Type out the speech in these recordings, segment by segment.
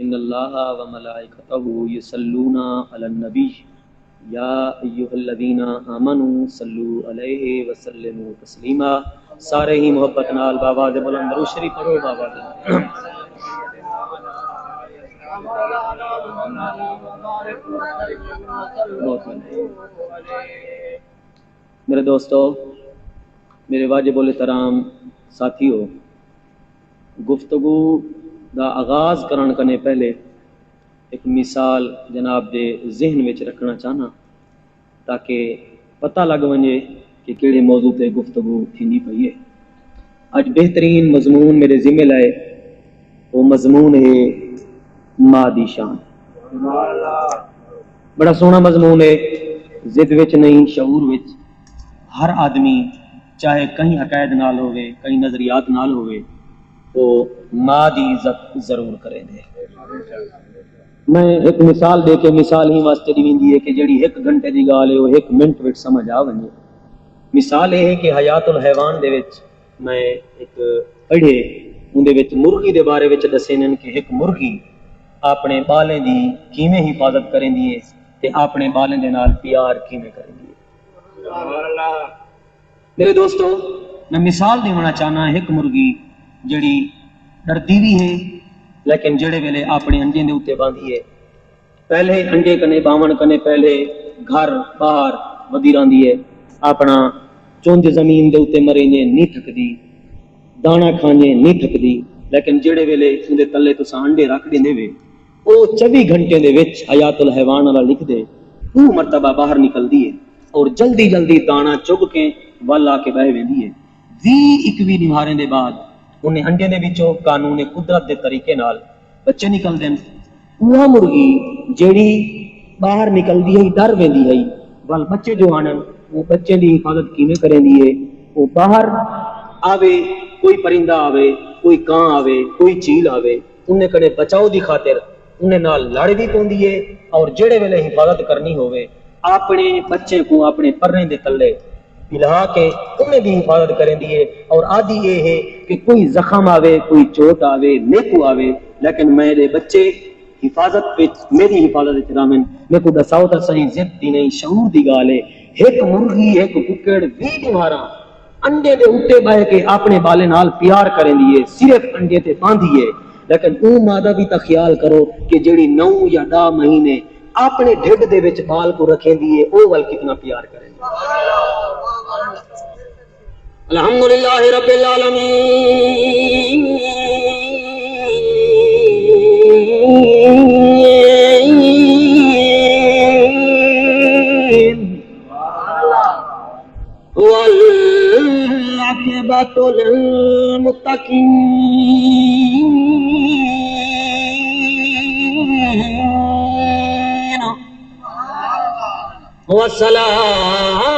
ان اللہ و ملائکتہ یصلون علی النبی یا ایھا الذین آمنوا صلوا علیہ وسلموا تسلیما. سارے ہی محبت نال بابا دے بلند درود شریف پڑھو. بابا دے میرے دوستو، میرے واجب الاحترام ساتھیو، گفتگو دا آغاز کرن کنے پہلے ایک مثال جناب دے ذہن وچ رکھنا چاہنا تاکہ پتہ لگ ونجے کہ کیڑے موضوع تے گفتگو تھیندی پئی ہے. اج بہترین مضمون میرے ذمہ لائے وہ مضمون ہے ماں دی شان. بڑا سونا مضمون ہے، ضد وچ نہیں شعور وچ ہر آدمی چاہے کہیں عقائد نال ہوئے کہیں نظریات نال ہوئے تو ماں دی عزت ضرور کریں دے. میں ایک مثال دے کے مثال ہی واسطے دی ویندی ہے کہ جڑی ایک گھنٹے دی گال ہے وہ ایک منٹ وچ سمجھ آ ونجے. مثال یہ ہے کہ حیات الحیوان دے وچ میں ایک پڑھے ان دے وچ مرغی دے بارے وچ دسے نن کہ ایک مرغی اپنے بالیں دی کیویں حفاظت کریں دی ہے تے اپنے بالیں دے نال پیار کیویں کریں دی ہے. میرے دوستو، میں مثال دینا چاہنا ایک مرغی جڑی ڈردی بھی ہے لیکن جڑے ویلے اپنے انڈے دے اوتے باندھی ہے، پہلے انڈے کنے باون کنے پہلے گھر باہر ودی راندی ہے، اپنا چوند زمین دے اوتے مرینجے نہیں تھکدی، دانا کھانجے نہیں تھکدی، لیکن جڑے ویلے اون دے تلے تساں انڈے رکھ دیندے وے او 24 گھنٹے دے وچ حیات الحیوان والا لکھ دے 2 مرتبہ باہر نکلدی ہے اور جلدی جلدی دانا چگ کے ول آ کے بہ ویندی ہے. 21 نمہارے دے بعد انہیں انڈے دے وچوں قانون قدرت دے طریقے نال بچے نکل دین. وہ مرغی جیڑی باہر نکلدی ہے ڈر ویندی ہے ول بچے جو آنن وہ بچے دی حفاظت کیویں کریں دی ہے. وہ باہر آوے، کوئی پرندہ آوے، کوئی کاں آوے، کوئی چیل آوے، انہیں کنے بچاؤ دی خاطر انہیں نال لڑ بھی پوندی ہے اور جڑے ویلے حفاظت کرنی ہوئے اپنے بچے کو اپنے پرنے دے تلے پلا کے انہیں بھی حفاظت کریں دیئے. اور آدھی یہ ہے کہ کوئی زخم آوے، کوئی چوٹ آوے، نیکو آوے، لیکن میرے بچے حفاظت وچ میری حفاظت وچ رامن. میں کو دساؤ تے صحیح ضد دی نہیں شعور دی گال ہے. ایک مرغی ایک ککڑ 20 مارا انڈے دے اوتے بہ کے اپنے بالے نال پیار کریں دیئے، صرف انڈے تے باندھیے، لیکن او مادہ بھی تا خیال کرو کہ جڑی 9 یا 10 مہینے اپنے ڈھڈ دے وچ بال کو رکھیں دیئے او ول کتنا پیار کریں. الحمدللہ رب العالمین. والعاقبۃ للمتقین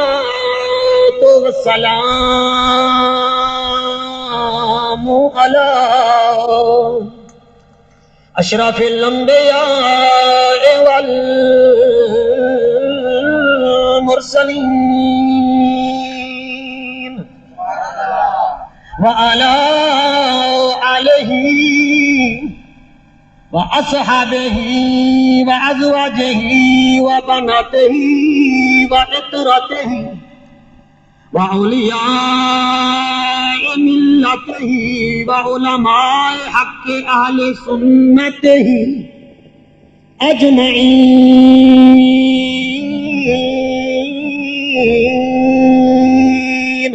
والصلاۃ والسلام علی اشرف الانبیاء والمرسلین وعلی آلہ وأصحابه وأزواجه وبناته وعطرته وأولياء ملته وعلماء حق أهل سنته أجمعين.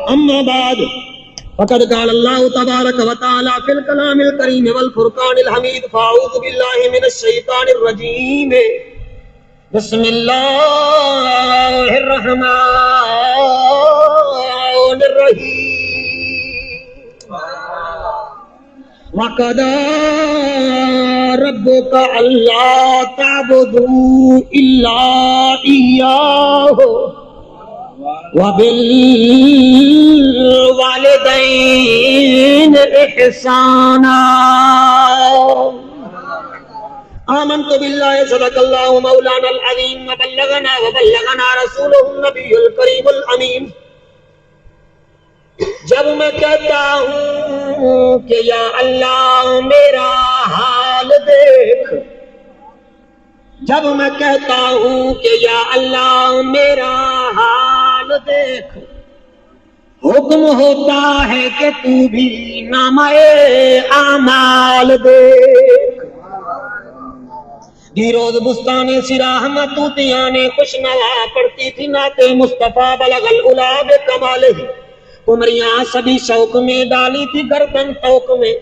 أما بعد فقد قال الله تبارك وتعالى في الكلام الكريم والفرقان الحميد فأعوذ بالله من الشيطان الرجيم بسم الله الرحمن الرحيم. وقضى ربك ألا تعبدوا إلا إياه وبالوالدين إحسانا. آمنت بالله صدق الله مولانا العظيم وبلغنا رسوله النبي الكريم الأمين. جب میں کہتا ہوں کہ یا اللہ میرا دیکھ، جب میں کہتا ہوں کہ یا اللہ میرا حال دیکھ، حکم ہوتا ہے کہ تو بھی نامہ اعمال دیکھ۔ دی روز بستان سراہ میں طوطیاں نے خوش نوا پڑھتی تھی نعت مصطفیٰ بلغ العلا بکمالہ، قمریاں سبھی شوق میں ڈالی تھی گردن توق میں،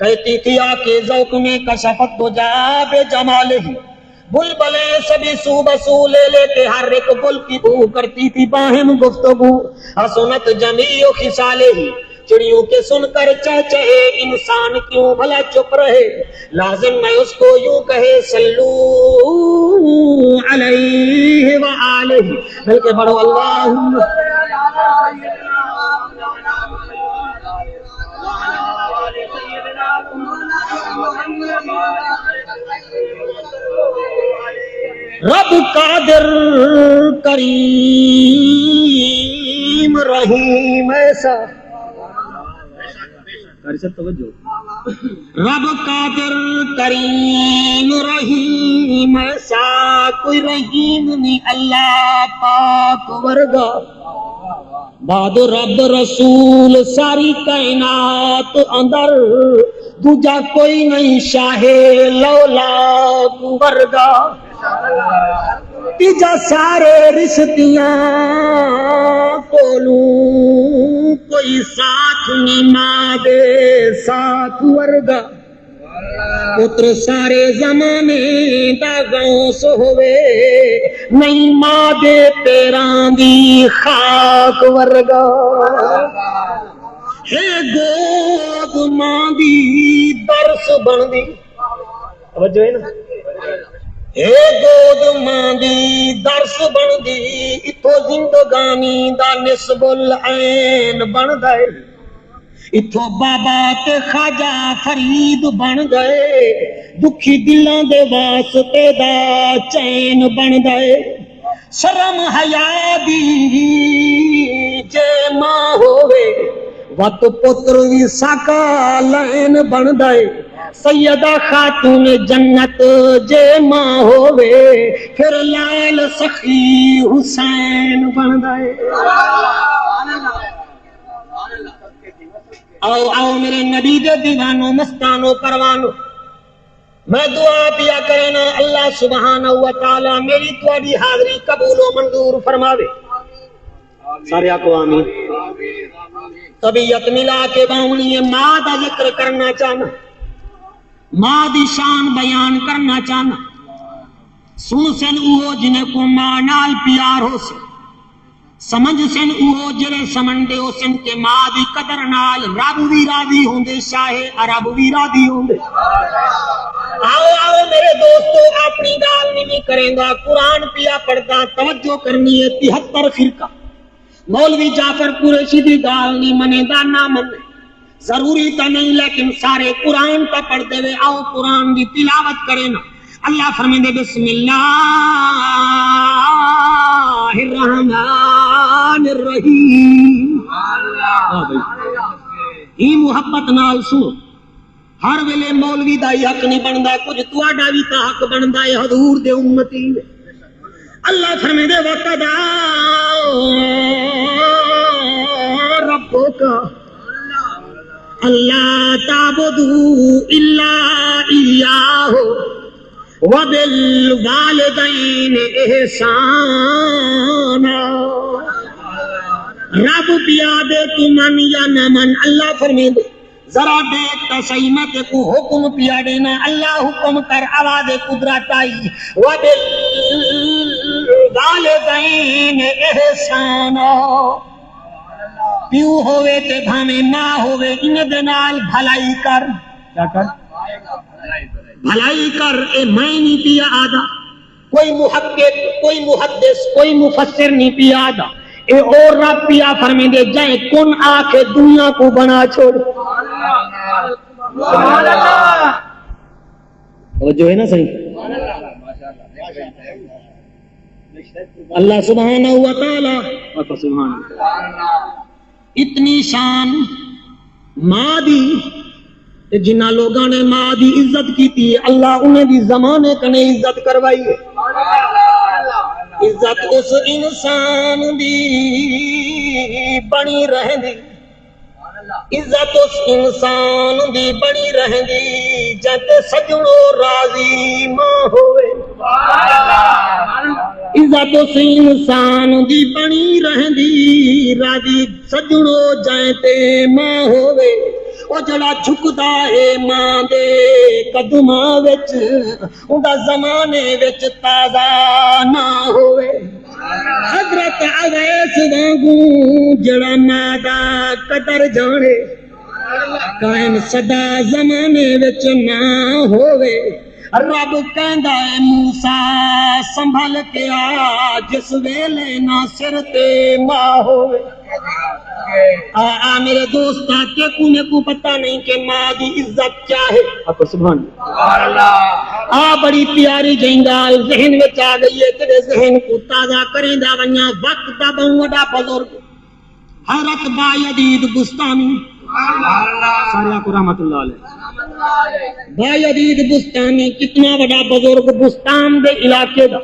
کہتی تھی آ کے ذوق میں کشفت دجا بجمالہ، بلبلیں سبھی سو بسو لے لے کے ہر ایک گل کی بو کرتی تھی باہم گفتگو، حسنت جمیع خصالہ، چڑیوں کے سن کر چہچہے انسان کیوں بھلا چپ رہے، لازم میں اس کو یوں کہے صلو علیہ وآلہ، بلکہ بڑھو اللہم رب قادر کریم رحیم ایسا، رب قادر کریم رحیم ایسا، کوئی رحیم نہیں اللہ پاک ورگا، بعد رب رسول ساری کائنات اندر، دوجا کوئی نہیں شاہ لولاک ورگا، تیجا سارے رشتیاں کولوں کوئی ساتھ نہیں ماں دے ساتھ ورگا، پتر سارے زمانے دا غوث ہوئے نہیں ماں دے پیران دی خاک ورگا، ہے گود ماں دی درس بن دی، توجہ ہے نا، اے گود ماں دی درس بن دی، اتھو زندگانی دا نسب العین بن گئے، اتھو بابا تے خواجہ فرید بن گئے، دکھی دلاں دے واسطے دا چین بن گئے، شرم حیا دی جے ماں ہوئے وت پتر وی ساکا لین بن گئے، سیدہ خاتون جنت جے ماں ہوئے پھر لال سخی حسین بن گئے۔ آؤ آؤ میرے نبی دے دیوانوں مستانوں پروانوں، میں دعا پیا کرنا اللہ سبحانہ و تعالی میری تواڈی حاضری قبول و منظور فرماوے، سارے آکو آمین۔ طبیعت ملا کے باؤنی ماں دا ذکر کرنا چاہنا، ماں دی شان بیان کرنا چاہنا، سن سن اوہ جنہیں کو ماں نال پیار ہو سے، سمجھ سن اوہ جنہیں سمندے ہو سن کے ماں دی قدر نال رب بھی راضی ہوں دے شاہ عرب بھی راضی ہوں دے۔ آؤ آؤ میرے دوستو اپنی گال نہیں کریں گا، قرآن پیا پڑھتا توجہ کرنی ہے 73 فرقہ، مولوی جعفر قریشی دی گال نہیں منے دا نہ منے، ضروری تو نہیں لیکن سارے قرآن کا پڑھتے ہوئے آؤ قرآن کی تلاوت کریں نا۔ اللہ فرمائے بسم اللہ الرحمن الرحیم، ہی محبت نال سنو، ہر ویلے مولوی دا ہی حق نہیں بندا، کچھ تواڈا بھی تا حق بندا ہے حضور دے امتی نے۔ اللہ فرمائے وقدا ربک اللہ تعبدوا الا ایاہ وبالوالدین احسانا، رب پیادے تو من یا نہ من، اللہ فرمائے ذرا دیکھ تا صحیح میں تے کو حکم پیا دینا، اللہ حکم کر آواز قدرت آئی، وبالوالدین احسانا، پیو ہوئے تے بھامے ماں ہوئے ان دے نال بھلائی کر، کیا کر؟ بھلائی کر، اے میں نہیں پیا آدھا، کوئی محقق کوئی محدث کوئی مفسر نہیں پیا آدھا، اے اور رب پیا فرمے دے جائیں کن آکے دنیا کو بنا چھوڑ، جو ہے نا صحیح، اللہ سبحانہ و تعالی اتنی شان ماں دی تے جنہ لوگاں نے ماں دی عزت کیتی ہے اللہ انہیں بھی زمانے کنے عزت کروائی ہے عزت اس انسان دی بنی رہندی عزت اس انسان دی بنی رہندی جت سجنوں راضی ماں ہوئے عزت اس انسان دی بنی رہندی راضی سجنوں جائیں تے ماں ہوئے او جڑا جھکدا ہے ماں دے قدماں وچ اوندا زمانے وچ تازہ نہ ہوئے حضرت اویس وانگوں جڑا ماں دا قدر جانے قائم صدا زمانے وچ نہ ہوئے رب کہندا ہے موسیٰ سنبھل کے آ جس ویلے نہ سر تے ماں ہوئے میرے دوست کو پتہ نہیں کہ ماں دی عزت کیا ہے سبحان اللہ بڑی پیاری جنگال ذہن وچ آ گئی ہے تیرے ذہن کو تازہ کریں دا ونیا وقت دا بہت بڑا بزرگ حضرت بایزید بستانی سارے کو رحمت اللہ علیہ بایزید بستانی کتنا بڑا بزرگ بستان دے علاقے دا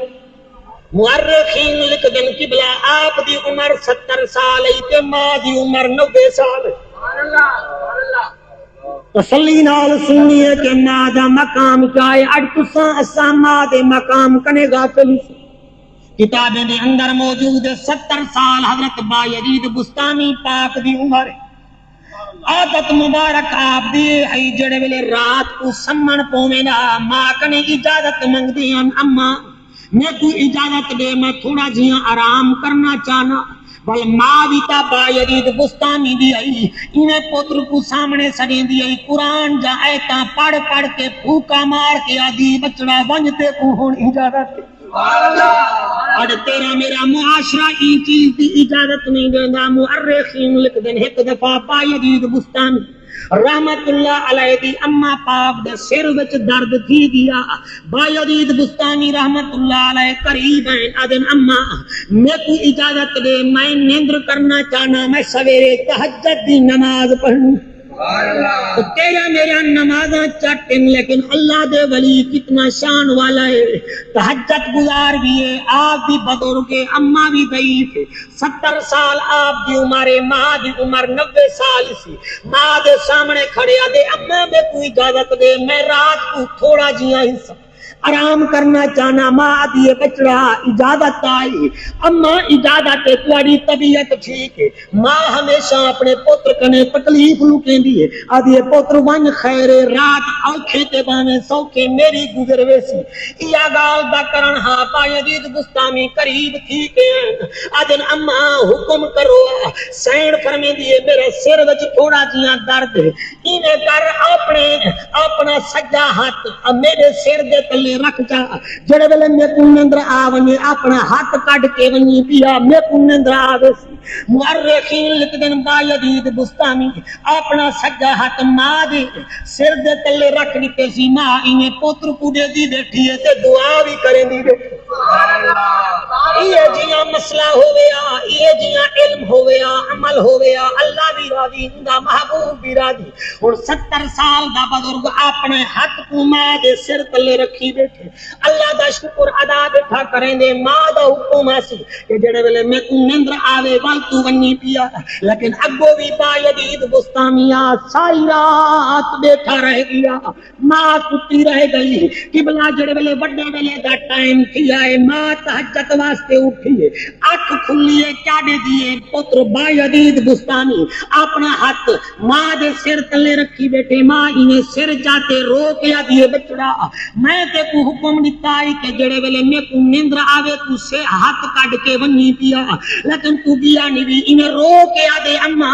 مورخین لکھ دن قبلہ آپ دی عمر 70 سال ہے تے ماں دی عمر 90 سال ہے تسلی نال سنی ہے کہ ماں دا مقام کیا ہے اج تساں اساں ماں دے مقام کنے غافل کتابیں دے اندر موجود 70 سال حضرت بایزید بستانی پاک دی عمر ہے عادت مبارک آپ دی ہے جڑے ویلے رات کو سمن پوویں دا ماں کنے اجازت منگدی ہیں اما میں کو اجازت دے میں تھوڑا جیاں آرام کرنا چاہنا بل ماں بھی تا بایزید بستانی دی آئی انہیں پتر کو سامنے سڑیں دی آئی قرآن جا آیتاں پڑھ پڑھ کے پھوکا مار کے آدھی بچڑا ونجتے کو ہون اجازت دے اور تیرا میرا معاشرہ این چیز دی اجازت نہیں دینا مورخین لکھ دن ایک دفعہ بایزید بستانی رحمت اللہ علیہ دی اما پاک دے سر وچ درد تھی گیا بایزید بستانی رحمت اللہ علیہ قریب ہیں آدن اما میں کو اجازت دے میں نیندر کرنا چاہنا میں سویرے تہجد دی نماز پڑھوں تو تیرا میرا نمازاں چٹن لیکن اللہ دے ولی کتنا شان والا ہے تہجد گزار بھی ہے آپ بھی بزرگ ہے اما بھی ضعیف ہے 70 سال آپ دی عمر ہے ماں دی عمر 90 سال سی ماں دے سامنے کھڑے آدے اما میں کوئی اجازت دے میں رات کو تھوڑا جیاں حصہ آرام کرنا چاہنا ماں دیے بچڑا اجازت آئی اما اجازت تھوڑی طبیعت ٹھیک ہے ماں ہمیشہ اپنے پتر کنے تکلیف لکیندی ہے آدھی پتر ون خیر رات اوکھے تے باویں سوکھے میری گزر ویسی یا گال دا کرن ہاں بایزید بستانی قریب ٹھیک ہے آدن اما حکم کرو سین فرمیندی ہے میرے سر وچ تھوڑا جیاں درد ہے انہیں کر اپنا سجا ہاتھ میرے سر دے تلے رکھ جا جڑے ویلے میں کو نندر آ ونجے اپنا ہاتھ کڈ کے ونجی پیا میں کو نندر آوے مورخین لکھ دن بایزید بستانی اپنا سجا ہاتھ ماں دے سر دے تلے رکھ دیتے سی ماں انہیں پتر کو دے دی بیٹھی ہے تے دعا بھی کریں دی بیٹھی یہ جیاں مسئلہ ہویا یہ جیاں علم ہویا عمل ہویا اللہ بھی راضی ہوندا محبوب بھی راضی اور 70 سال دا بزرگ اپنے ہاتھ کو ماں دے سر تلے رکھی بیٹھے اللہ دا شکر ادا بیٹھا کریں دے ماں دا حکم آسی کہ جڑے ویلے میں کو نندر آوے وال تو ونی پیا لیکن اگو بھی بایزید بستانیہ ساری رات بیٹھا رہ گیا ماں کتی رہ گئی قبلہ جڑے ویلے بڑے ویلے دا ٹائم کیا ہے ماں تہجد واسطے اٹھی ہے اکھ کھلی ہے کاڑے دیے پتر بایزید بستانی اپنا ہاتھ ماں دے سر تلے رکھی بیٹھے ماں انہیں سر جاتے رو کے دیے بچڑا میں تے کو حکم دیتا ہے کہ جڑے ویلے میں کو نیندر آوے تو سے ہاتھ کڈ کے ونی پیا لیکن تو گیا نہیں بھی انہیں رو کے آدے اما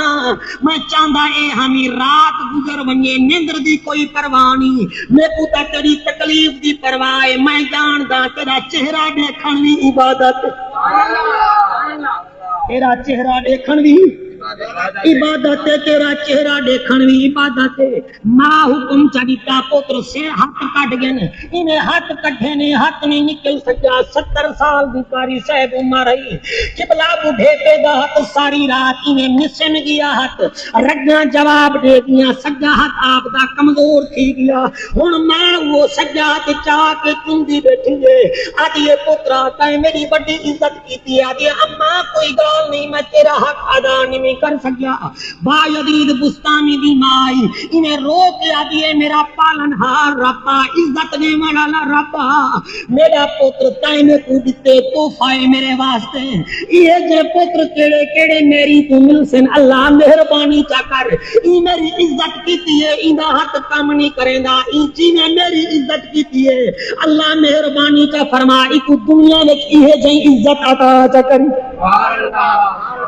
میں چاہتا اے ہمیں رات گزر ونجے نیندر دی کوئی پرواہ نہیں میں کو تا تیری تکلیف دی پرواہ ہے میں جاندا تیرا چہرہ دیکھن بھی عبادت تیرا چہرہ دیکھن بھی عبادت تیرا چہرہ دیکھن بھی عبادت ہے ماں حکم چڑیتا پوتر سے ہاتھ کٹ گئے انہیں ہاتھ کٹھے نے ہاتھ نہیں نکل سکیا 70 سال دی کاری صاحب عمر رہی قبلہ بوڑھے پہ دا ہاتھ ساری رات انہیں مسن گیا ہاتھ رگاں جواب دے دیا سجا ہاتھ آپ دا کمزور تھی گیا ہن ماں وہ سجا ہاتھ چاہ کے کندی بیٹھی ہے آدھی پترا تائیں میری بڑی عزت کیتی ہے آدھی اماں کوئی گال نہیں میں تیرا حق ادا نہیں کر سکیا با یزید بستانی دی مائی انہیں رو کے آدھی ہے میرا پالن ہار ربا عزت نے والا ربا میرا پتر تائیں میں کو دیتے تحفہ میرے واسطے یہ جے پتر کیڑے کیڑے میری تو مل سن اللہ مہربانی چا کر ای میری عزت کیتی ہے ایندا حق کام نہیں کریندا ای جی نے میری عزت کیتی ہے اللہ مہربانی چا فرما ایک دنیا وچ یہ جئی عزت عطا چا کری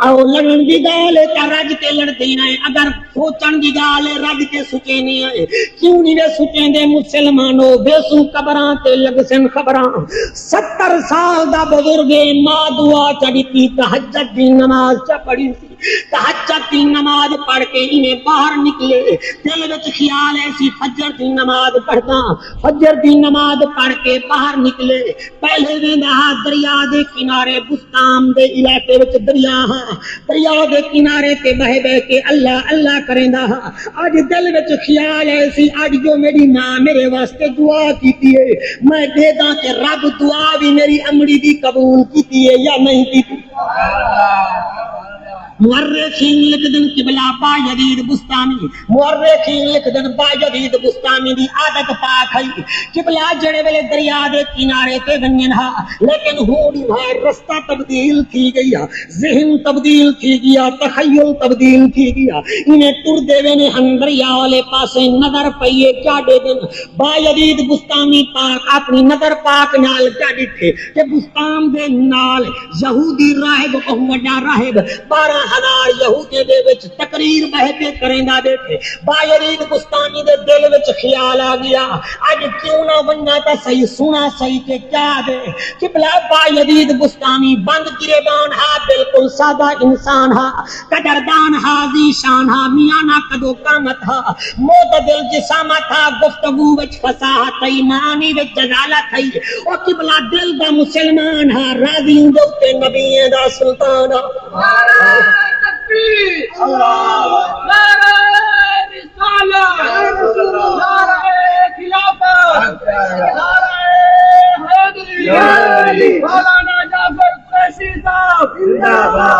او لڑن دی گال تے رج کے لڑدی نہ اگر سوچن دی گال رج کے سچے نہیں ہے کیوں نہیں سچیں دے مسلمانوں بے سو قبراں تے لگ سن خبراں 70 سال دا بزرگ ماں دعا چڑی تہجد دی نماز چا پڑھی تہجد دی نماز پڑھ کے انہیں باہر نکلے دل وچ خیال ایسی فجر دی نماز پڑھدا فجر دی نماز پڑھ کے باہر نکلے پہلے ویندا دریا دے کنارے بستان دے علاقے وچ دریا دے کنارے تے بہ بہ کے اللہ اللہ کریندا اج دل وچ خیال ایسی اج جو میری ماں میرے واسطے دعا کیتی ہے میں دے داں کہ رب دعا بھی میری امڑی دی قبول کیتی ہے یا نہیں کیتی مورخین لکھ دن قبلہ با یزید بستانی مورخین لکھ دن با یزید بستانی دی عادت پاک ہے قبلہ جڑے ویلے دریا دے کنارے تے ونجن ہا لیکن ہوڑی بھائی رستہ تبدیل تھی گیا ذہن تبدیل تھی گیا تخیل تبدیل تھی گیا انہیں ٹر دے وینے دریا والے پاسے نظر پئیے کیا دے دن با یزید بستانی پاک اپنی نظر پاک نال کیا ڈٹھے کہ بستان دے نال یہودی راہب بہت بڑا راہب 12,000 یہودی دے وچ تقریر بہ کے کریندا بیٹھے با یزید بستانی دے دل وچ خیال آ گیا اج کیوں نہ وننا تا صحیح سنا صحیح کہ کیا دے قبلہ با یزید بستانی بند گریبان ہا بالکل سادہ انسان ہا قدردان ہا ذیشان ہا میاں نہ کدو قامت ہا معتدل جسامت ہا گفتگو وچ فصاحت ہے معانی وچ جلالت ہے او قبلہ دل دا مسلمان ہا راضی دے تے نبی دا سلطان تکبیر اللہ نعرہ رسالت نعرہ خلافت نعرہ حیدری مولانا جعفر قریشی صاحب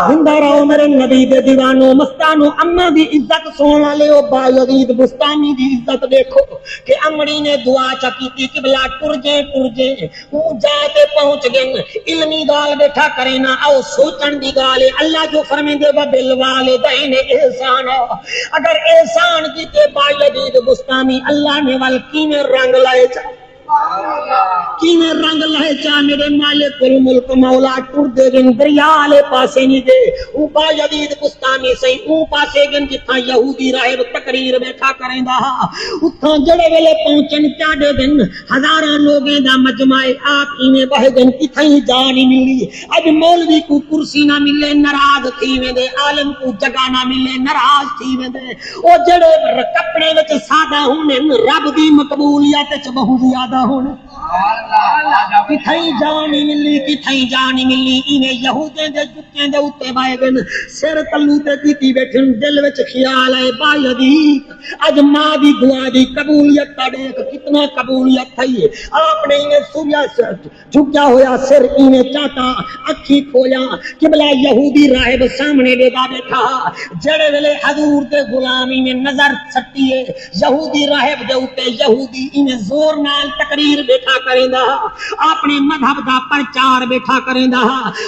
زندہ رہو میرے نبی دے دیوانو مستانو اماں دی عزت سن والے او با یزید بستانی دی عزت دیکھو کہ امڑی نے دعا چا کیتی قبلہ ٹر جے او جا کے پہنچ گئے علمی گال بیٹھا کرے نا او سوچن دی گال اللہ جو فرمیندے و بالوالدین احسان اگر احسان کیتے با یزید بستانی اللہ نے ول کیویں رنگ لائے چا کیویں رنگ لائے چا میرے مالک الملک مولا ٹر دے گن دریا والے پاسے نہیں دے او با یزید بستانی سہی او پاسے گن جتھاں یہودی راہب تقریر بیٹھا کریندا اتھاں جڑے ویلے پہنچن چاڈے دن ہزاراں لوگیں دا مجمع آپ ایویں بہ گن کتھیں جا نہیں ملی اج مولوی کو کرسی نہ ملے ناراض تھی ویندے عالم کو جگہ نہ ملے ناراض تھی ویندے او جڑے کپڑے وچ سادہ ہونے رب دی مقبولیت وچ بہت زیادہ ہونے کتھیں جانی ملی ایویں یہودیں دے جتیں دے اوتے بائے گن سر تلو تے کیتی بیٹھن دل وچ خیال ہے با یزید اج ماں دی دعا دی قبولیت دا دیکھ کتنا قبولیت تھی آپ نے انہیں سوریا جھکا ہویا سر ایویں چاٹا اکھی کھویا قبلہ یہودی راہب سامنے لے دا بیٹھا جڑے ویلے حضور دے غلامی میں نظر سٹی ہے یہودی راہب دے اوتے یہودی انہیں زور نال تقریر بیٹھا کریندا اپنے مذہب دا پرچار بیٹھا کریندا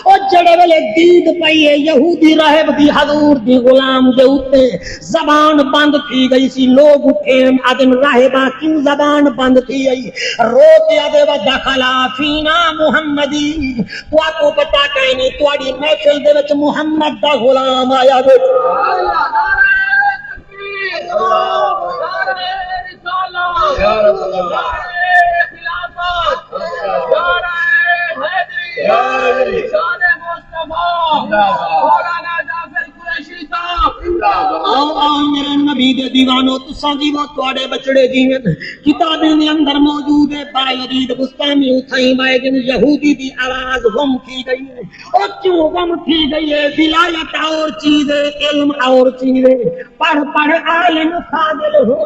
او جڑے ویلے دید پئی ہے یہودی راہب دی حضور دی غلام دے اوتے زبان بند تھی گئی سی لوگ اٹھے آدم راہبہ کیوں زبان بند تھی گئی رو کے آدھے و دخلا فینا محمدی تو آپ کو پتا کہیں نہیں تواڈی محفل دے وچ محمد دا غلام آیا بیٹھا یا رسول اللہ مولانا جعفر قریشی صاحب آؤ میرے نبی دے دیوانو تساں جی وہ تواڈے بچڑے جیویں کتابیں دے اندر موجود ہے با یزید بستامی اتھائی مائے جن یہودی دی آواز غم کی گئی ہے اور کیوں غم کی گئی ہے ولایت اور چیز ہے علم اور چیز ہے پڑھ عالم فاضل ہو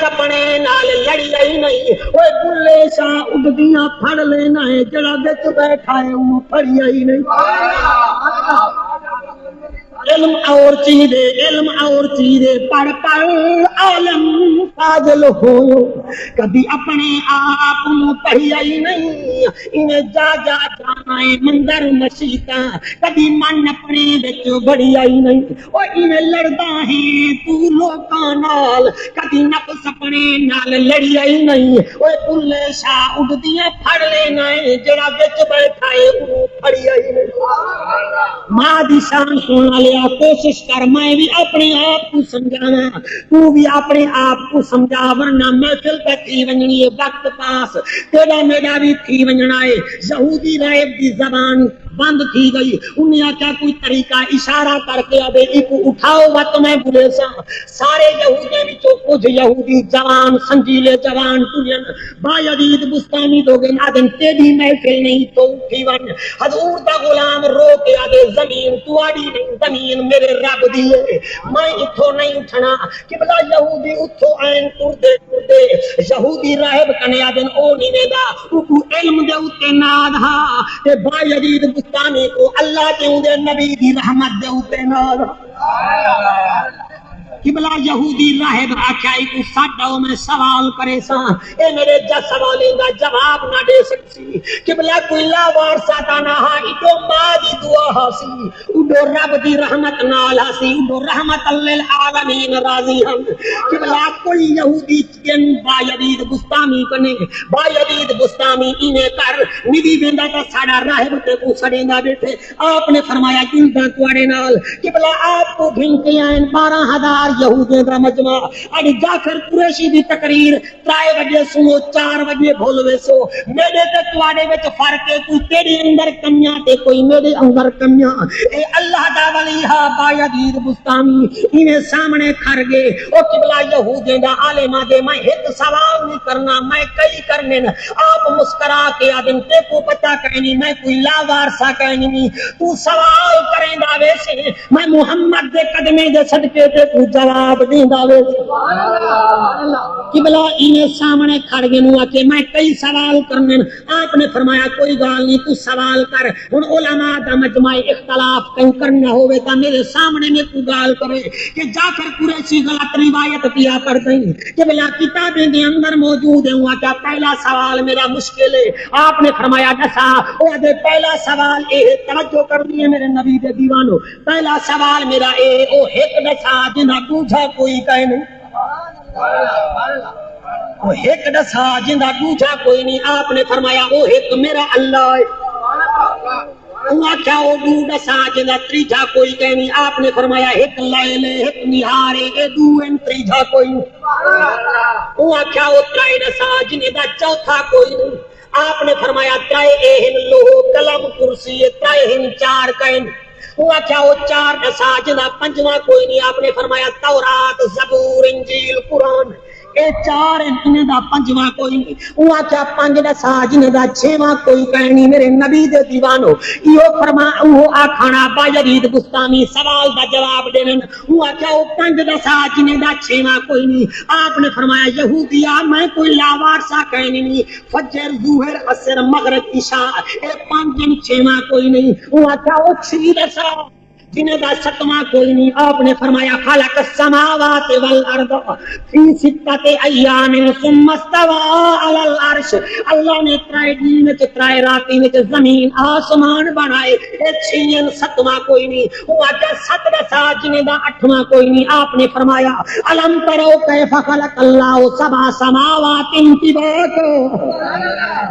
اپنے نال لڑی آئی نہیں وہ بلے سا اڈدیاں پھڑ لینا ہے جڑا وچ بیٹھا ہے انہوں پھڑی آئی نہیں علم اور چیز علم اور چیز پڑھ عالم فاضل ہو کبھی اپنے آپ پڑھی آئی نہیں انہیں جا جانا ہے مندر مسیطا کبھی من اپنے بچ بڑی آئی نہیں اور انہیں لڑدا ہے تو لوکاں نال کبھی نفس اپنے نال لڑی آئی نہیں وہ پلے شاہ اڈدیاں پھڑ لینا ہے جڑا بچ بیٹھا ہے انہوں پڑھی آئی نہیں ماں دی شان سننا لیا کوشش کر میں بھی اپنے آپ کو سمجھانا تو بھی اپنے آپ کو سمجھا ورنہ محفل پہ تھی ونجنی ہے وقت پاس تیرا میرا بھی تھی ونجنا ہے یہودی راہب دی زبان بند تھی گئی انہیں کیا کوئی طریقہ اشارہ کر کے اب ایک اٹھاؤ وقت میں بلے سا سارے یہودی وچوں کچھ یہودی جوان سنجیلے جوان ٹرین با یزید بستانی دو گے نادن تیری محفل نہیں تو اٹھی ون حضور دا غلام رو کے آدھے زمین تواڈی نہیں زمین میرے رب دی ہے میں اتھوں نہیں اٹھنا کہ بلا یہودی اتھوں آئین ٹردے یہودی راہب کنے آدن او نہیں دا او علم دے اتے ناد ہا تے با یزید بستانی کو اللہ دے دے نبی دی رحمت دے اتے ناد قبلہ یہودی راہب آکھائی کو ساڈا میں سوال کرے سا اے میرے جا سوالیں دا جواب نہ دے سکسی قبلہ کوئی لا وارثہ تا نہ ہا اڈو ماں دی دعا ہاسی اڈو رب دی رحمت نال ہاسی اڈو رحمت للعالمین راضی ہم قبلہ کوئی یہودی جن با یزید بستانی کنے با یزید بستانی انہیں کر ندی بیندا تا ساڈا راہب تے کو سڑیندا بیٹھے آپ نے فرمایا جندا تواڈے نال قبلہ آپ کو گھن کے آئین 12,000 یہودیوں کا مجمع اڑ جعفر قریشی دی تقریر 3 بجے سنو 4 بجے بھولوے سو میرے تے تواڈے وچ فرق ہے کوئی تیرے اندر کمیاں تے کوئی میرے اندر کمیاں اے اللہ دا ولی ہا با یزید بستانی انہیں سامنے کھڑ گئے او قبلہ یہودیوں دا عالماں دے میں ایک سوال نہیں کرنا میں کئی کرنے آپ مسکرا کے آدم تے کو پتہ کہنی میں کوئی لا وارثہ کہنی نہیں تو سوال کریں دا ویسے میں محمد دے قدمے دے صدقے تے کو جواب دیندا وے قبلہ انہیں سامنے کھڑ گئے نو کہ میں کئی سوال کرنے آپ نے فرمایا کوئی گال نہیں تو سوال کر ہن علماء دا مجمع اختلاف کہیں کرنا ہوئے تا میرے سامنے میں تو گال کرے کہ جعفر قریشی غلط روایت کیا کر دیں قبلہ کتابیں دے اندر موجود ہیں ہوا کہ پہلا سوال میرا مشکل ہے آپ نے فرمایا دسا او دے پہلا سوال اے توجہ کرنی ہے میرے نبی دے دیوانو پہلا سوال میرا اے او ایک دسا جنہ دوجھا کوئی کہے نہیں وہ ایک دسا جنہ دوجھا کوئی نہیں آپ نے فرمایا وہ ایک میرا اللہ ہے وہ کیا وہ دو دسا جنہ تریجھا کوئی کہے نہیں آپ نے فرمایا ایک لیل ایک نہارے اے دو ان تریجھا کوئی نہیں وہ کیا وہ ترائی دسا جنہ دا چوتھا کوئی نہیں آپ نے فرمایا ترائی اہن لوہ قلم کرسی ترائی اہن 4 کہے نہیں ہوا کیا وہ 4 دسا جنہ 5واں کوئی نہیں آپ نے فرمایا تورات زبور انجیل قرآن اے 4 انہیں دا 5واں کوئی نہیں ہوا کیا 5 دسا جنہیں دا 6واں کوئی کہنی میرے نبی دے دیوانو یہ فرما وہ آکھانا با یزید بستانی سوال دا جواب دینے ہوا کیا وہ 5 دسا جنہیں دا 6واں کوئی نہیں آپ نے فرمایا یہودیہ میں کوئی لاوارسا کہنی نہیں فجر ظہر عصر مغرب عشاء اے 5 دن 6واں کوئی نہیں ہوا کیا وہ 6 دسا جنہیں دا 7واں کوئی نہیں آپ نے فرمایا خلق السماوات والارض فی 6 ایام ثم استوى علی العرش اللہ نے 3 دن وچ 3 راتیں وچ زمین آسمان بنائے اے 6 7واں کوئی نہیں ہوا کہ 7 دسا جنہیں دا 8واں کوئی نہیں آپ نے فرمایا الم ترو کیف خلق اللہ 7 سماوات طباقا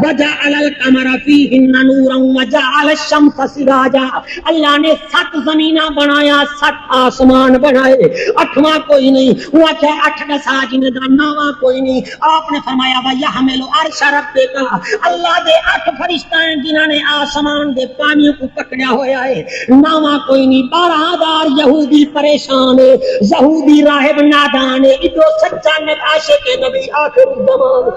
وجعل القمر فیہن نورا وجعل الشمس سراجا اللہ نے 7 زمین زمینہ بنایا 7 آسمان بنائے 8واں کوئی نہیں وہ آخیا 8 دسا جن کا 9واں کوئی نہیں آپ نے فرمایا وَيَحْمِلُ عَرْشَ رَبِّكَ اللہ دے 8 فرشتے ہیں جنہاں نے آسمان دے پانیوں کو پکڑیا ہوا ہے 9واں کوئی نہیں 12,000 یہودی پریشان ہے یہودی راہب نادان ہے ادھو سچا عاشق نبی آخر الزمان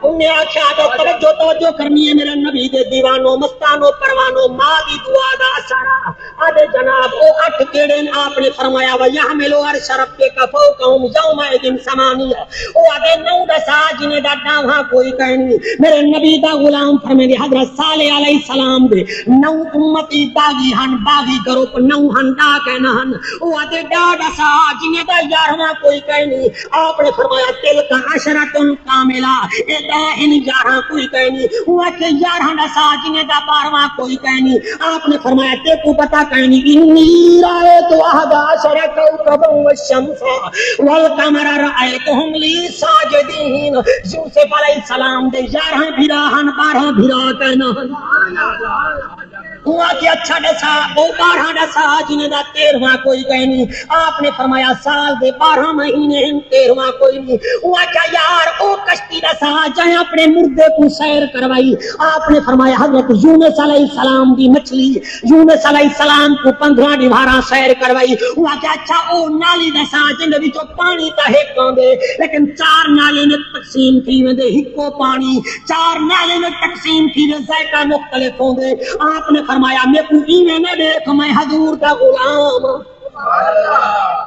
انہیں آخیا تو توجہ کرنی ہے میرے نبی دے دیوانوں مستانوں پروانوں ماں دی دعا دا اثر آدھے جناب او 8 کیڑے آپ نے فرمایا وَيَحْمِلُ عَرْشَ رَبِّكَ فَوْقَهُمْ يَوْمَئِذٍ ثَمَانِيَةٌ او آدھے 9 دسا جنہیں دا داواں کوئی کہنی میرے نبی دا غلام فرمیندے حضرت صالح علیہ السلام دے 9 امتی باغی ہن باغی گروپ 9 ہن دا کہنا ہن او آدھے دا دسا جنہیں دا 11واں کوئی کہنی آپ نے فرمایا تلک عشرۃ کاملہ اے دا ان 11 کوئی کہنی وہ کہ 11 دسا جنہیں دا 12واں کوئی کہنی آپ نے فرمایا تے کو پتہ کہنی انی رأیت 11 کوكبا والشمس والقمر رأیتهم لی ساجدین یوسف علیہ السلام دے 11 بھیرا ہن 12 بھیرا کہنا ہوا کہ اچھا دسا وہ 12 دسا جنہیں دا 13واں کوئی کہنی آپ نے فرمایا سال دے 12 مہینے ہیں 13واں کوئی نہیں ہوا کہ یار او کشتی دسا جائیں اپنے مردے کو سیر کروائی آپ نے فرمایا حضرت یونس علیہ السلام دی مچھلی یونس علیہ السلام کو 15 ڈبھارا سیر کروائی ہوا کہ اچھا او نالی دسا جن بھی تو پانی تا ہیک دے لیکن 4 نالے نے تقسیم تھی وندے ہکو پانی 4 نالے نے تقسیم تھی ذائقہ مختلف ہوں دے آپ نے فرمایا میں کو ایویں نہ دیکھ میں حضور کا غلام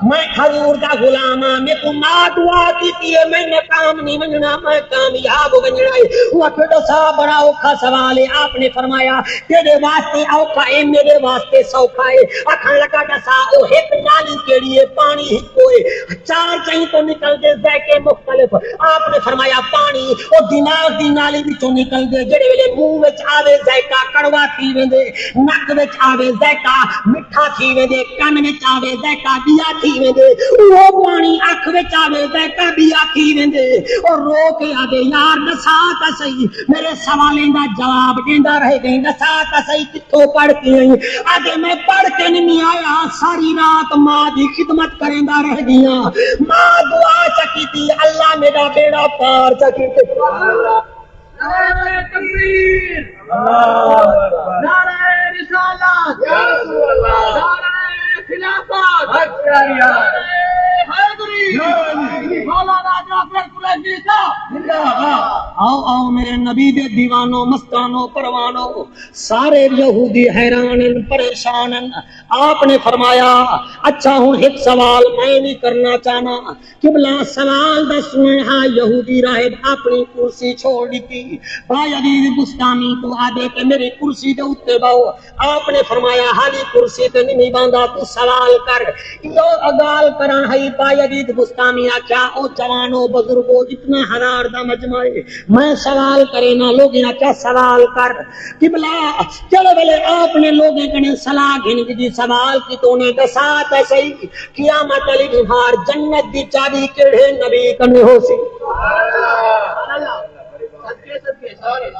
میں حضور کا غلام ہاں میں کو ماں دعا کی ہے میں نے کام نہیں مننا میں کامیاب بننا ہے وہ کہتا سا بڑا اوکھا سوال ہے آپ نے فرمایا تیرے واسطے اوکھا ہے میرے واسطے سوکھا ہے اکھن لگا دسا او ایک نالی کیڑی ہے پانی ہکو ہے 4 چہیں تو نکل دے ذائقے مختلف آپ نے فرمایا پانی او دماغ دی نالی وچوں نکل دے جڑے ویلے منہ وچ آوے ذائقہ کڑوا تھی ویندے نک وچ آوے ذائقہ میٹھا تھی ویندے کن وچ آوے ذائقہ بیا تھی ویندے وہ پانی اکھ وچ آوے ذائقہ بیا تھی ویندے اور رو کے آدے یار دسا تا صحیح میرے سوالیں دا جواب دیندا رہ گئی دسا تا صحیح کتھوں پڑھ کے آئی آدے میں پڑھ کے نہیں آیا ساری رات ماں دی خدمت کریندا رہ گیا ماں دعا چکی تھی اللہ میرا بیڑا پار چکی تھی نعرہ تکبیر نعرہ رسالت یا رسول اللہ نعرہ خلافت مولانا جعفر قریشی صاحب آؤ میرے نبی دے دیوانوں مستانوں پروانوں سارے یہودی حیران پریشان آپ نے فرمایا اچھا ہوں ایک سوال میں بھی کرنا چاہنا قبلہ سوال دا سنے ہاں یہودی راہب اپنی کرسی چھوڑ دیتی بھائی عزیز بستانی تو آدھے کہ میری کرسی دے اتے باؤ آپ نے فرمایا حالی کرسی تے نہیں باندھا تو سوال کر یہ اگال کران ہے بھائی عزیز بستانی کیا او جوانوں بزرگوں اتنا ہزار دا مجمع ہے میں سوال کرے نا لوگیں کیا سوال کر قبلہ چلو بلے آپ نے لوگیں کنے صلاح گھن دی سوال کی تو نے دسا تا صحیح قیامت علی بہار جنت دی چابی کیڑے نبی کنے ہو سی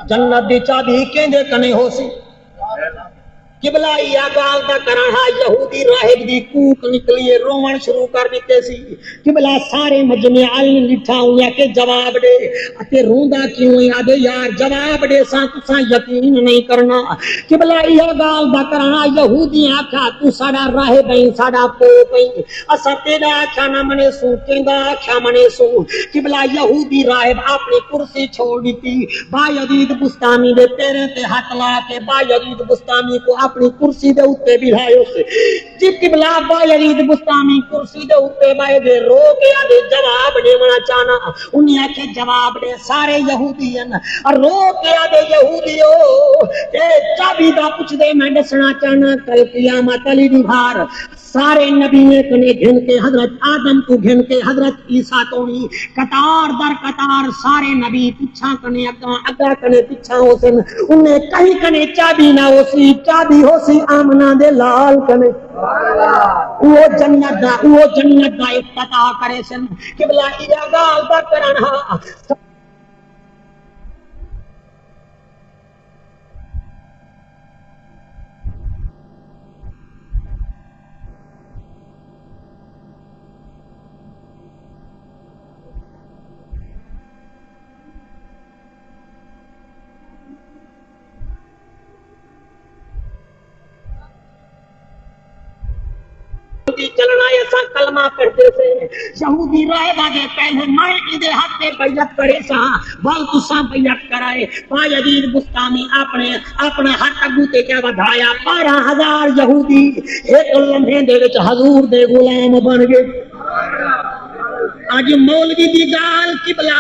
جنت دی چابی کیندے کنے ہو سی قبلہ یا گال دا کرنا یہودی راہب دی کوک نکلیے رومن شروع کر دیتے سی قبلہ سارے مجمع علی لٹھا ہویا کہ جواب دے اتے روندا کیوں ہے آدھے یار جواب دے سان تساں یقین نہیں کرنا قبلہ یا گال دا کرنا یہودی آکھا تو ساڑا راہب ہیں ساڑا پوپ ہیں اسا تیرا آکھا نہ منے سو تیندہ آکھا منے سو قبلہ یہودی راہب اپنی کرسی چھوڑ دیتی بھائی عزیز بستانی دے پیرے تے ہاتھ لا کے بھائی عزیز بستانی کو اپنی کرسی دے اوتے بٹھائے اسے جب قبلہ بھائی عزیز بستانی کرسی دے اوتے بائے دے رو کے آدھے جواب دیونا چاہنا انہیں آکھے جواب دے سارے یہودین اور رو کے آدھے یہودیو اے چابی دا پوچھ دے میں دسنا چاہنا کل قیامت علی دی بھار سارے نبیوں کنے گھن کے حضرت آدم کو گھن کے حضرت عیسیٰ تونی قطار در قطار سارے نبی پچھا کنے اگا کنے پچھا ہو سن انہیں کہیں کنے چابی نہ ہو سی چابی ہو سی آمنہ دے لال کنے وہ جنت دا افتتاح کرے سن قبلہ گال دا کرنا یہودی چلنا ایسا کلمہ پڑھتے سے یہودی رائے باگے پہلے میں ادھے ہاتھ پہ بیعت کرے سا بل تساں بیعت کرائے با یزید بستامی اپنا ہاتھ اگوتے کیا بدھایا 12,000 یہودی ایک لمحے دے وچ حضور دے غلام بن گئے آج مولوی دی گال قبلہ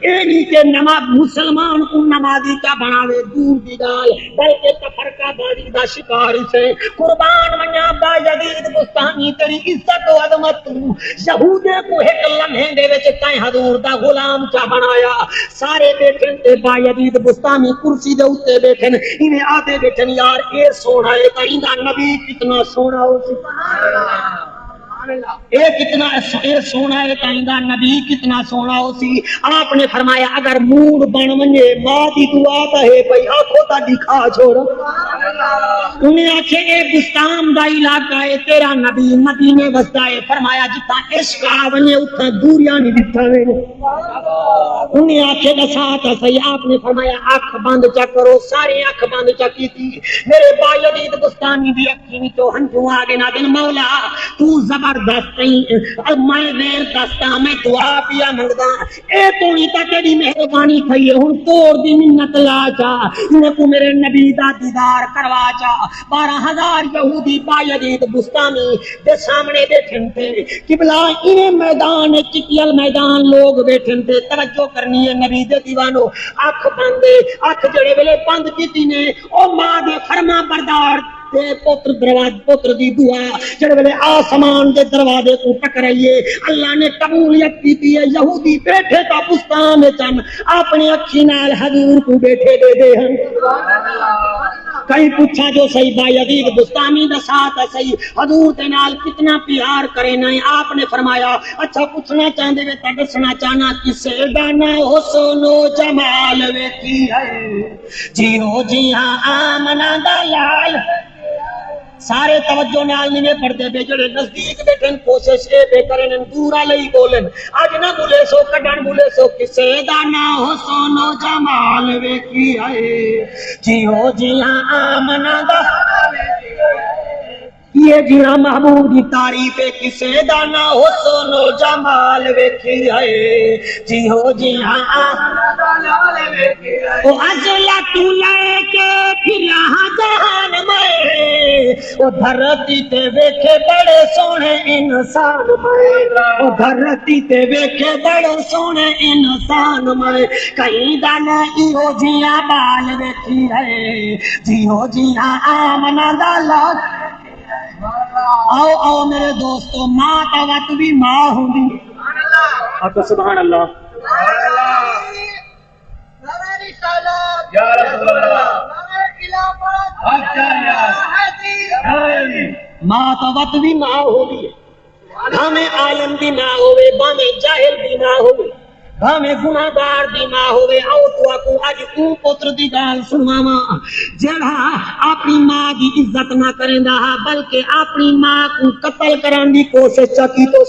اے نہیں کہ مسلمان کو نمازی کا بناوے دور دی گال بلکہ تفرقہ بازی دا شکاری سے قربان منیا با یزید بستانی تیری عزت و عظمت تو یہودے کو ایک لمحے دے وچ کہیں حضور دا غلام چا بنایا سارے بیٹھن تے با یزید بستانی کرسی دے اوتے بیٹھن انہیں آدھے بیٹھن یار اے سونا ہے کہیں دا نبی کتنا سونا ہو سبحان اللہ اے سونا ہے کہندا نبی کتنا سونا ہو سی آپ نے فرمایا اگر موڑ بن ونجے ماں دی دعا کہے بھئی آنکھوں تا دکھا چھوڑ انہیں آکھے اے بستان دا علاقہ ہے تیرا نبی مدینے وسدا ہے فرمایا جتا عشق آ ونجے اتھا دوریاں نہیں دکھا وے انہیں آکھے دسات صحیح آپ نے فرمایا آنکھ بند چا کرو سارے آنکھ بند چا کی تھی میرے با یزید بستانی دی اکھی میں تو ہنجو آگے نہ دن مولا تو زبردست میں غیر دستا میں دعا پیا منگدا اے تو نہیں تا تیری مہربانی تھی ہن توڑ دی منت لا چا انہیں کو میرے نبی دا دیدار کروا چا 12,000 یہودی با یزید بستانی دے سامنے بیٹھن تھے قبلہ انہیں میدان چکیل میدان لوگ بیٹھن تھے توجہ کرنی ہے نبی دے دیوانو اکھ بندے اکھ جڑے ویلے بند کیتی نے او ماں دے فرما بردار تے پتر دی دعا جڑے ویلے آسمان دے دروازے کو ٹکرائیے اللہ نے قبولیت کی ہے یہودی بیٹھے تا بستان چن اپنی اکھی نال حضور کو بیٹھے دے دے ہیں کہیں پوچھا جو صحیح با یزید بستانی دا ساتھ صحیح حضور دے نال کتنا پیار کرے نہیں آپ نے فرمایا اچھا پوچھنا چاہندے وے تے دسنا چاہنا کسے دا نہ حسن و جمال ویکھی ہے جی ہو جی ہاں آمنہ دا لال سارے توجہ نال نہیں پڑھتے بے جڑے نزدیک بیٹھن کوشش اے بے کرن دورا لئی بولن اج نہ بولے سو کڈن بولے سو کسے دا نہ حسن و جمال ویکھی ہے جی ہو جی ہاں آمنہ دا یہ جی ہاں محبوب دی تعریف کسے دا نہ حسن و جمال ویکھی ہے جی ہو جی ہاں او ازلا تو لے کے پھر یہاں جہان میں او دھرتی تے ویکھے بڑے سونے انسان میں او دھرتی تے ویکھے بڑے سونے انسان میں کہیں دا نہ ایو جیاں بال ویکھی ہے جی ہو جی ہاں آمنہ دا لال آؤ آؤ میرے دوستو ماں کا وقت بھی ماں ہوں گی آپ سبحان اللہ ماں کا وقت بھی ماں ہوگی ہمیں عالم بھی نہ ہوئے ہمیں جاہل بھی نہ ہوئے ہمیں گناہگار دی ماں ہوئے او تو اکو اج تو پتر دی گال سنواواں جڑا اپنی ماں دی عزت نہ کریندا بلکہ اپنی ماں کو قتل کرن دی کوشش کی تو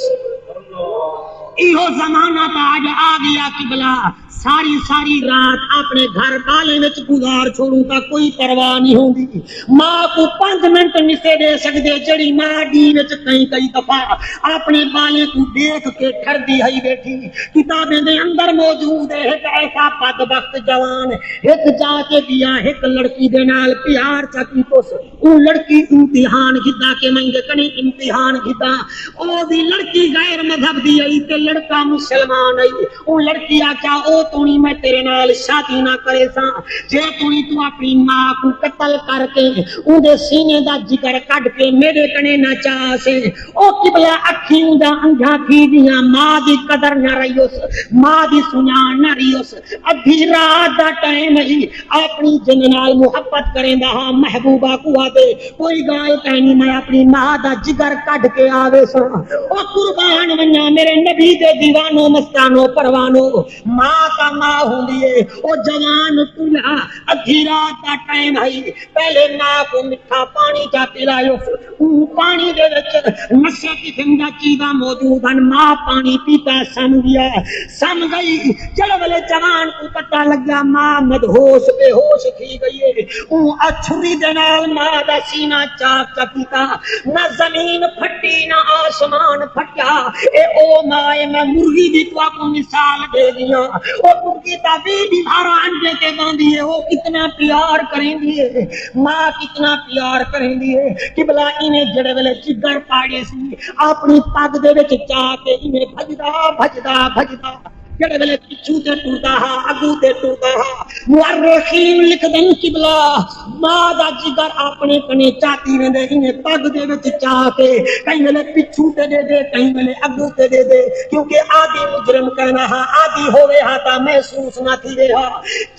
ایہو زمانہ تا اج آ گیا قبلہ ساری رات اپنے گھر بالے وچ گزار چھوڑوں تا کوئی پرواہ نہیں ہوندی ماں کو 5 منٹ نسے دے سکدے جڑی ماں دی وچ کئی دفعہ اپنے بالے کو دیکھ کے ٹھر دی ہئی بیٹھی کتابیں دے اندر موجود ہے ایک ایسا بدبخت جوان ایک جا کے دیا ایک لڑکی دے نال پیار چکی تو او لڑکی امتحان گھدا کے منگے کنی امتحان گھدا او دی لڑکی غیر مذہب دی ائی تے لڑکا مسلمان ائی او لڑکی آکھیا او تونی میں تیرے نال شادی نہ کرے سا جے تونی تو اپنی ماں کو قتل کر کے اون دے سینے دا جگر کڈ کے میرے کنے نہ چاہ سے او قبلہ اکھیوں دا انجھا تھی دیاں ماں دی قدر نہ رہیوس ماں دی سنان نہ رہیوس ادھی رات دا ٹائم ہی اپنی جن نال محبت کریندا ہاں محبوبہ کو آدے کوئی گال کہنی میں اپنی ماں دا جگر کڈ کے آوے سا او قربان ونجا میرے نبی دے دیوانوں مستانوں پروانوں ماں کا ماں ہوندی ہے او جوان تلا ادھی رات دا ٹائم ہے پہلے ماں کو میٹھا پانی چا پلایو پانی دے وچ نشے قسم دا چیزاں موجود ہیں ماں پانی پیتا سم گیا سم گئی جڑ ویلے جوان کو پتہ لگا ماں مدہوش بے ہوش تھی گئی ہے او اچھری دے نال ماں دا سینہ چاک چکیتا نہ زمین پھٹی نہ آسمان پھٹا اے او ماں میں مرغی دی تو کو مثال دے دیا او مرغی دا بھی بھارا انڈے تے باندھی ہے او کتنا پیار کریندی ہے ماں کتنا پیار کریندی ہے قبلہ انہیں جڑے ویلے جگر پاڑے سی اپنی پگ دے وچ چا کے انہیں بھجدا جڑے ویلے پچھو تے ٹردا ہا اگو تے ٹردا ہا مورخین لکھ دین قبلہ ماں دا جگر اپنے کنے چاتی ویندے انہیں پگ دے وچ چا کے کئی ویلے پچھو تے دے دے کئی ویلے اگو تے دے دے کیونکہ آدھی مجرم کہنا ہا آدھی ہوے ہا تا محسوس نہ تھی وے ہا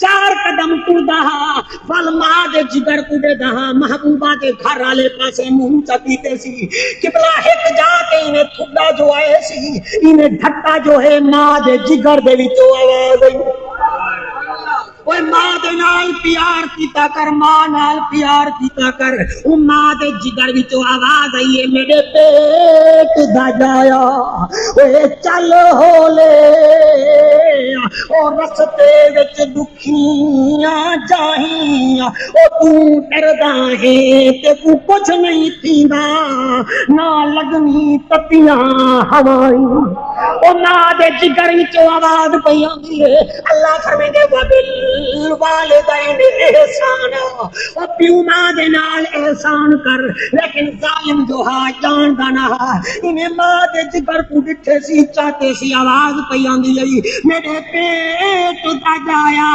4 قدم ٹردا ہا ول ماں دے جگر کو دے دا محبوبہ دے گھر والے پاسے منہ چاٹیتے سی قبلہ ایک جا کے انہیں تھڈا جو آئے سی انہیں ڈھٹا جو ہے ماں دے جگر دے وچوں آواز آئی اوے ماں دے نال پیار کیتا کر ماں نال پیار کیتا کر او ماں دے جگر وچوں آواز آئی ہے میرے پیٹ دا جایا اوے چل ہولے او رستے وچ دکھیاں جاہیاں او تو ڈردا ہے تے کو کچھ نہیں تھیندا نہ لگنی تپیاں ہوائیں او ماں دے جگر وچوں آواز پئی آندی ہے اللہ فرمائے وبل والدین احسان او پیو ماں دے نال احسان کر لیکن ظالم جو ہا جاندا نہ انہیں ماں دے جگر کو ڈٹھے سی چاہتے سی آواز پئی آندی ہے میرے پیٹ دا جایا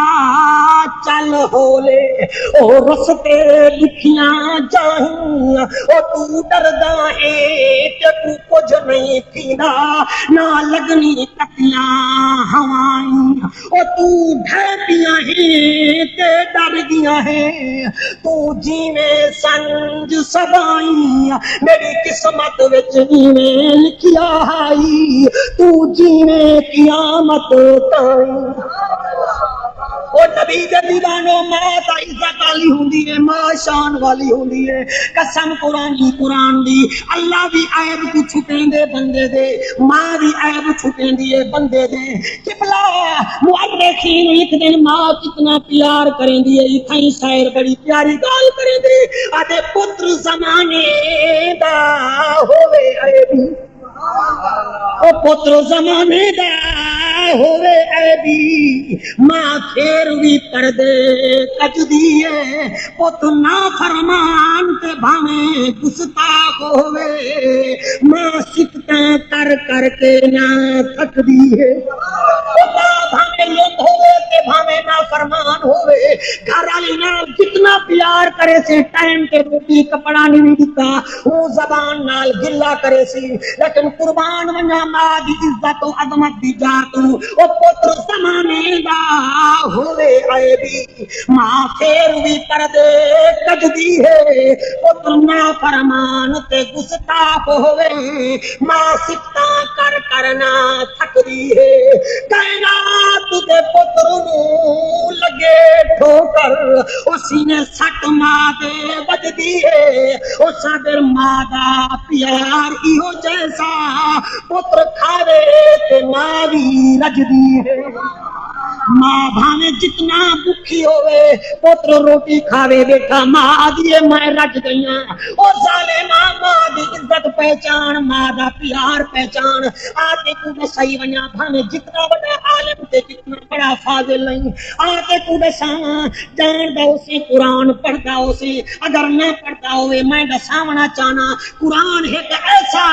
چل ہولے او رستے دکھیاں جاہیاں او تو ڈردا ہے تے تو کچھ نہیں تھیندا نہ لگنی تکیاں ہوائیں او تو ڈھپیاں ہیں تے ڈر گیا ہے تو جیویں سنج سبائیں میری قسمت وچ ایویں لکھیا ہے تو جیویں قیامت تائیں او نبی دے دیوانوں ماں تا عزت والی ہوندی ہے ماں شان والی ہوندی ہے قسم قرآن دی اللہ بھی عیب کو چھپیندے بندے دے ماں بھی عیب چھپیندی ہے بندے دے قبلہ مورخین لکھ دین ماں کتنا پیار کریندی ہے اتھائی شاعر بڑی پیاری گال کریندے آدھے پتر زمانے دا ہوے عیبی او پتر زمانے دا ہوے عیبی ماں پھر بھی پردے کجدی ہے پت نا فرمان تے بھاویں گستاخ ہوے ماں سکتاں کر کر کے نہ تھکدی ہے بھاویں لند ہوے تے بھاویں نا فرمان ہوے گھر والی نال جتنا پیار کرے سے ٹائم تے روٹی کپڑا نہیں دتا وہ زبان نال گلا کرے سی لیکن قربان ونجا ماں دی عزت و عظمت دی جات او پتر زمانے دا ہوے عیبی ماں پھر بھی پردے کجدی ہے پتر نا فرمان تے گستاخ ہوے ماں سکتا کر کرنا تھکدی ہے کائنات دے پتر نو لگے ٹھوکر او سینے سٹ ماں دے بجدی ہے او صابر ماں دا پیار ایہو جیسا پتر کھاوے تے ماں بھی رجدی ہے ماں بھاویں جتنا بکھی ہوئے پتر روٹی کھاوے بیٹھا ماں دیے میں رج گئیاں او ظالمہ ماں دی عزت پہچان ماں دا پیار پہچان آتے کو دے صحیح ونیا بھاویں جتنا بڑا عالم تے جتنا بڑا فاضل نہیں آتے کو دے جان دا اسے قرآن پڑھتا اسے اگر نہ پڑھتا ہوئے میں دساونا چاہنا قرآن ہے کہ ایسا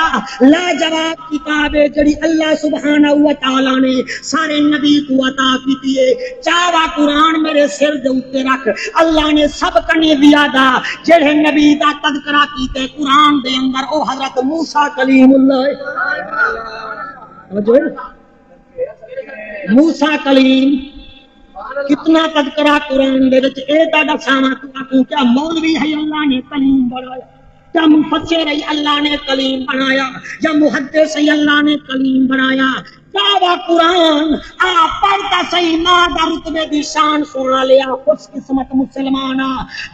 لاجواب کتاب ہے جڑی اللہ سبحانہ و تعالی نے سارے نبی کو عطا کی دیے چاوا قرآن میرے سر دے اوتے رکھ اللہ نے سب کنے زیادہ جڑے نبی دا تذکرہ کیتے قرآن دے اندر او حضرت موسیٰ کلیم اللہ موسیٰ کلیم کتنا تذکرہ قرآن دے وچ اے دا دساواں تو کیا مولوی ہے اللہ نے کلیم بنایا یا مفسر اللہ نے کلیم بنایا یا محدث اللہ نے کلیم بنایا دعوی قرآن آپ پڑھتا صحیح ماں دا رتبے دی شان سونا لیا خوش قسمت مسلمانا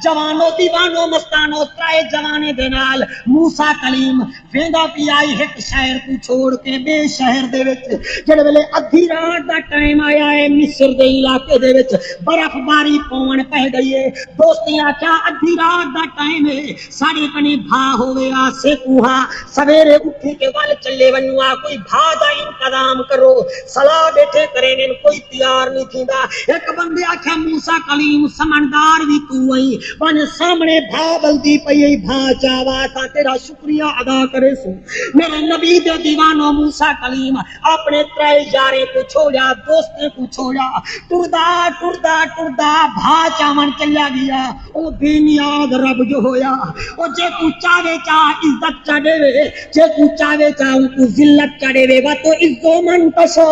جوانوں دیوانوں مستانوں ترائے جوانے دے نال موسیٰ کلیم ویندا پی آئی ایک شہر کو چھوڑ کے بے شہر دے وچ جڑے ویلے ادھی رات دا ٹائم آیا ہے مصر دے علاقے دے وچ برف باری پون پہ گئی ہے دوستیاں کیا ادھی رات دا ٹائم ہے ساڑے کنے بھا ہوئے آسے کوہا سویرے اٹھی کے وال چلے ونوا کوئی بھا دا انتظام کرو صلاح بیٹھے کریں کوئی تیار نہیں تھیندا ایک بندے آکھیا موسیٰ کلیم سمندار بھی تو آئی بن سامنے بھا بلدی پئی بھا چاوا تا تیرا شکریہ ادا کرے سو میرے نبی دے دیوانوں موسیٰ کلیم اپنے ترائے یارے کو چھوڑا دوستے کو چھوڑا ٹردا بھا چاون چلیا گیا او بے نیاز رب جو ہویا او جے کو چاہے چاہ عزت چڑھے وے جے کو چاہے چاہ ان کو ذلت چڑھے وے وا تو عزو منتشا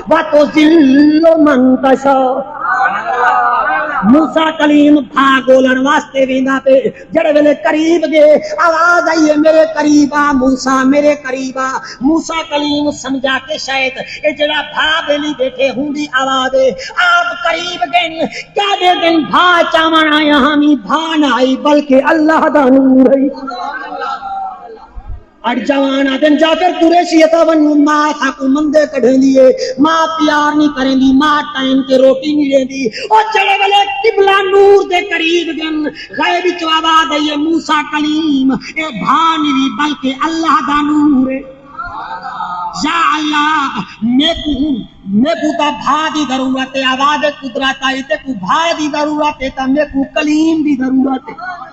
وا تو ذل منتشا موسیٰ کلیم بھاگولن واسطے ویندا پہ جڑے ویلے قریب گئے آواز آئی ہے میرے قریب آ موسیٰ میرے قریب آ موسیٰ کلیم سمجھا کے شاید اے جڑا بھا بیلی بیٹھے ہوندی آواز ہے آپ قریب گئے کیا دے دن بھا چاون آیا ہمیں بھا نہ آئی بلکہ اللہ دا نور ہے اور جوانا دن جا کر قریشی اتاونو ماں تھا کو مندے کڑھیں دیئے ماں پیار نہیں کریں دی ماں ٹائم کے روٹی نہیں دیں دی اور چڑے والے قبلہ نور دے قریب گن غیبی چوابا دئیے موسیٰ کلیم اے بھانی بھی بلکہ اللہ دا نور ہے یا اللہ میں کو تا بھا دی ضرورت ہے آواز قدرت آئی تے کو بھا دی ضرورت ہے تا میں کو کلیم دی ضرورت ہے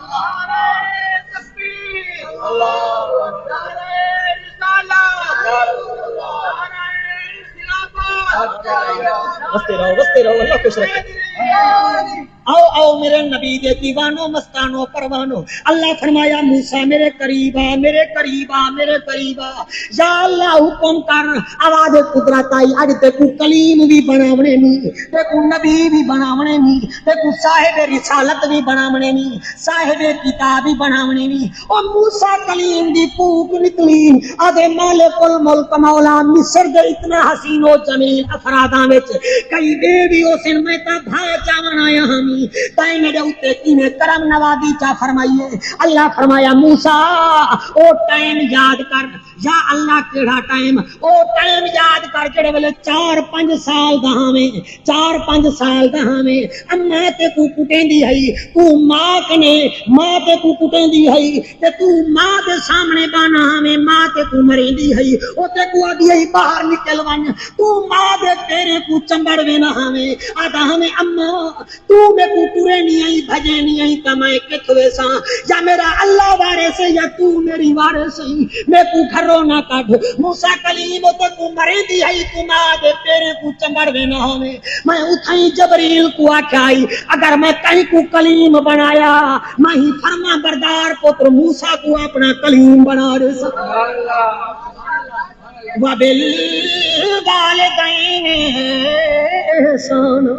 بستے رہو اللہ خوش رکھے آؤ میرے نبی دے دیوانوں مستانوں پروانوں اللہ فرمایا موسیٰ میرے قریب آ میرے قریب آ میرے قریب آ یا اللہ حکم کر آواز قدرت آئی اج تے کو کلیم بھی بناونے نہیں تے کو نبی بھی بناونے نہیں تے کو صاحب رسالت بھی بناونے نہیں صاحب کتاب بھی بناونے نہیں او موسیٰ کلیم دی پوک نکلی آدھے مالک الملک مولا مصر دے اتنا حسین و جمیل افراداں وچ کئی بے بھی حسین میں تا بھا چاون آیا ہم تائیں میرے اوتے کینے کرم نوازی چا فرمائیے اللہ فرمایا موسیٰ او ٹائم یاد کر یا اللہ کیڑا ٹائم او ٹائم یاد کر جڑے ویلے 4-5 سال دا ہمیں 4-5 سال دا ہمیں اما تے کو کٹیندی ہے تو ماں کنے ماں تے کو کٹیندی ہے تے تو ماں دے سامنے بانا ہمیں ماں تے کو مریندی ہے او تے کو آدھی ہے باہر نکل ون تو ماں دے پیرے کو چمبڑ وینا ہمیں آدھا ہمیں اما تو میں کو ٹورے نہیں آئی بھجے نہیں آئی کمائے کتھوے ساں یا میرا اللہ وارث ہے یا تو میری وارث ہے میں کو گھروں نہ کٹ موسیٰ کلیم تے کو مرے دی ہے تو ماں دے پیرے کو چمبڑ وینا ہمیں میں اتھائی جبریل کو آکھائی اگر میں کہیں کو کلیم بنایا میں ہی فرما بردار پتر موسیٰ کو اپنا کلیم بنا رہے سکتا وَبِالْوَالِدَيْنِ إِحْسَانًا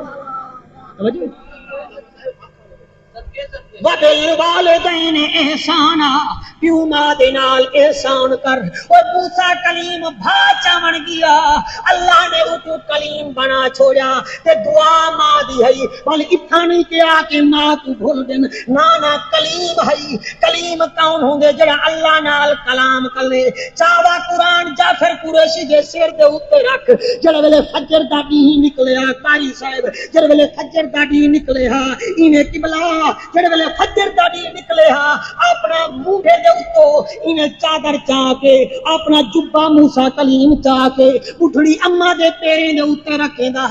وَبِالْوَالِدَيْنِ إِحْسَانًا پیو ماں دے نال احسان کر اور موسیٰ کلیم بھا چاون گیا اللہ نے وہ کلیم بنا چھوڑا تے دعا ماں دی ہے بل اتنا نہیں کیا کہ ماں کو بھول دین نانا کلیم ہے کلیم کون ہوں گے جڑا اللہ نال کلام کر لے چاوا قرآن جعفر قریشی دے سر دے اوتے رکھ جڑے ویلے فجر دا ڈی نکلیا قاری صاحب جڑے ویلے فجر دا ڈی نکلیا اینے قبلہ جڑے ویلے فجر دا ڈی نکلیا اپنا منہ تو انہیں چادر چاہ کے اپنا جبہ موسیٰ کلیم چاہ کے اٹھڑی اما دے پیرے دے اوتے رکھیں دا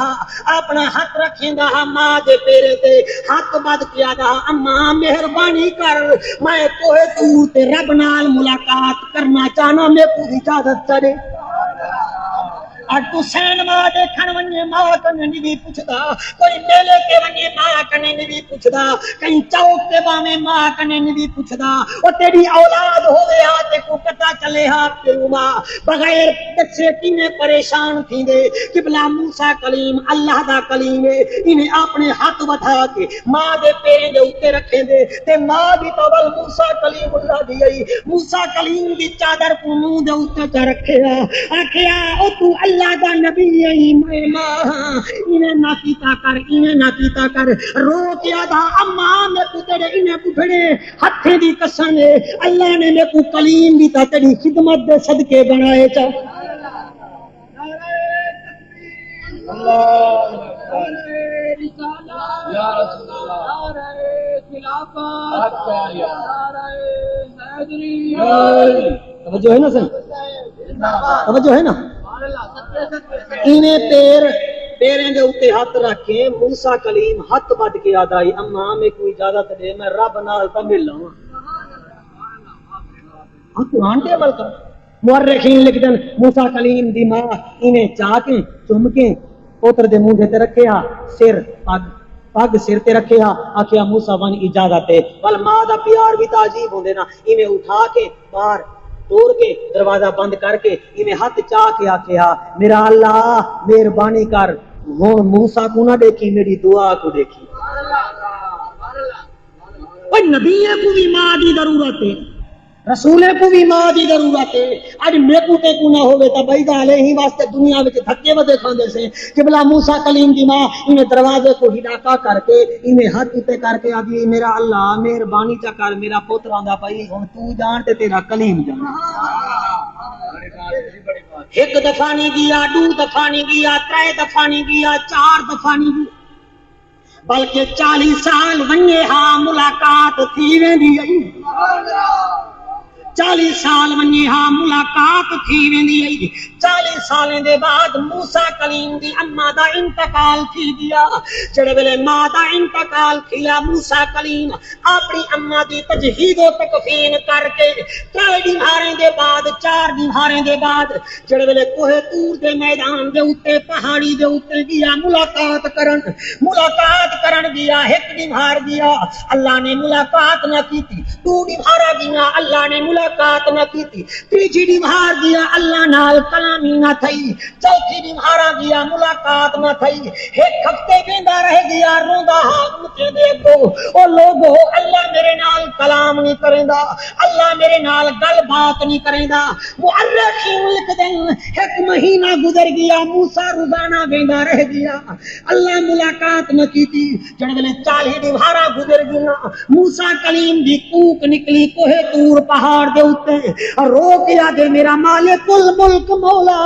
اپنا ہاتھ رکھیں دا ماں دے پیرے دے ہاتھ بد کیا دا اما مہربانی کر میں کوہ دور تے رب نال ملاقات کرنا چاہنا میں پوری اجازت چڑے اور تو سینما دیکھن ونجے ماں کنے نہیں پوچھدا کوئی میلے کے ونجے ماں کنے نہیں پوچھدا کہیں چوک کے باویں ماں کنے نہیں پوچھدا او تیری اولاد ہوے ہا تے کو پتہ چلے ہا پیو ماں بغیر بچے کینے پریشان تھیندے قبلہ موسیٰ کلیم اللہ دا کلیم ہے انہیں اپنے ہاتھ بٹھا کے ماں دے پیرے دے اوتے رکھیں دے تے ماں دی تول موسیٰ کلیم اللہ دی گئی موسیٰ کلیم دی چادر کو منہ دے اوتے چ رکھیا آکھیا او تو اللہ اللہ دا نبی ہی میں ماں انہیں نہ کیتا کر رو کے آدھا اما میں کو تیرے انہیں بڑھڑے ہتھیں دی قسم ہے اللہ نے میں کو کلیم بھی تا تیری خدمت دے صدقے بنائے چا توجہ ہے نا سن توجہ ہے نا انہیں پیریں دے اوتے ہاتھ رکھے موسیٰ کلیم ہاتھ بڑھ کے آدھا ہی اما میں کوئی اجازت دے میں رب نال تا مل لوں قرآن تے عمل کر مورخین لکھ دن موسیٰ کلیم دی ماں انہیں چاہ کے چم کے پوتر دے منہ تے رکھیا سر پگ سر تے رکھیا آکھیا موسیٰ ون اجازت ہے ول ماں دا پیار بھی تعجیب ہوندے نا انہیں اٹھا کے باہر توڑ کے دروازہ بند کر کے انہیں ہاتھ چاہ کے آکھیا میرا اللہ مہربانی کر ہن موسیٰ کو نہ دیکھی میری دعا کو دیکھی اور نبی کو بھی ماں دی ضرورت ہے رسولے کو بھی ماں دی ضرورت ہے اج میکو تے کو نہ ہوے تا بھائی گالے ہی واسطے دنیا وچ دھکے ودے کھاندے سے کہ بلا موسیٰ کلیم دی ماں انہیں دروازے کو ہلاکا کر کے انہیں ہاتھ تے کر کے آدھی میرا اللہ مہربانی چا کر میرا پوتر آندا بھائی ہن تو جان تے تیرا کلیم جان ایک دفعہ نہیں گیا دو دفعہ نہیں گیا ترے دفعہ نہیں گیا چار دفعہ نہیں گیا بلکہ 40 سال ونجے ہاں ملاقات تھی ویندی آئی 40 سال ونجے ہاں ملاقات تھی ویندی آئی 40 سالیں دے بعد موسیٰ کلیم دی اما دا انتقال تھی گیا جڑے ویلے ماں دا انتقال کیا موسیٰ کلیم اپنی اما دی تجہید و تکفین کر کے 3 دیواریں دے بعد 4 دیواریں دے بعد جڑے ویلے کوہ طور دے میدان دے اوتے پہاڑی دے اوتے گیا ملاقات کرن گیا ایک دیوار گیا اللہ نے ملاقات نہ کیتی 2 دیوارا گیا اللہ نے ملاقات نہ کیتی 3 دیوار گیا اللہ نال کلامی نہ تھئی 4 دیوارا گیا ملاقات نہ تھئی ایک ہفتے بیندا رہ گیا روندا ہاں مجھے دیکھو او لوگو اللہ میرے نال کلام نہیں کریندا اللہ میرے نال گل بات نہیں کریندا مؤرخین لکھ دین 1 مہینہ گزر گیا موسیٰ روزانہ بیندا رہ گیا اللہ ملاقات نہ کیتی جڑے ویلے 40 دیوارا گزر گیا موسیٰ کلیم دی کوک نکلی کوہ طور پہاڑ دے اوتے رو کے آدھے میرا مالک الملک مولا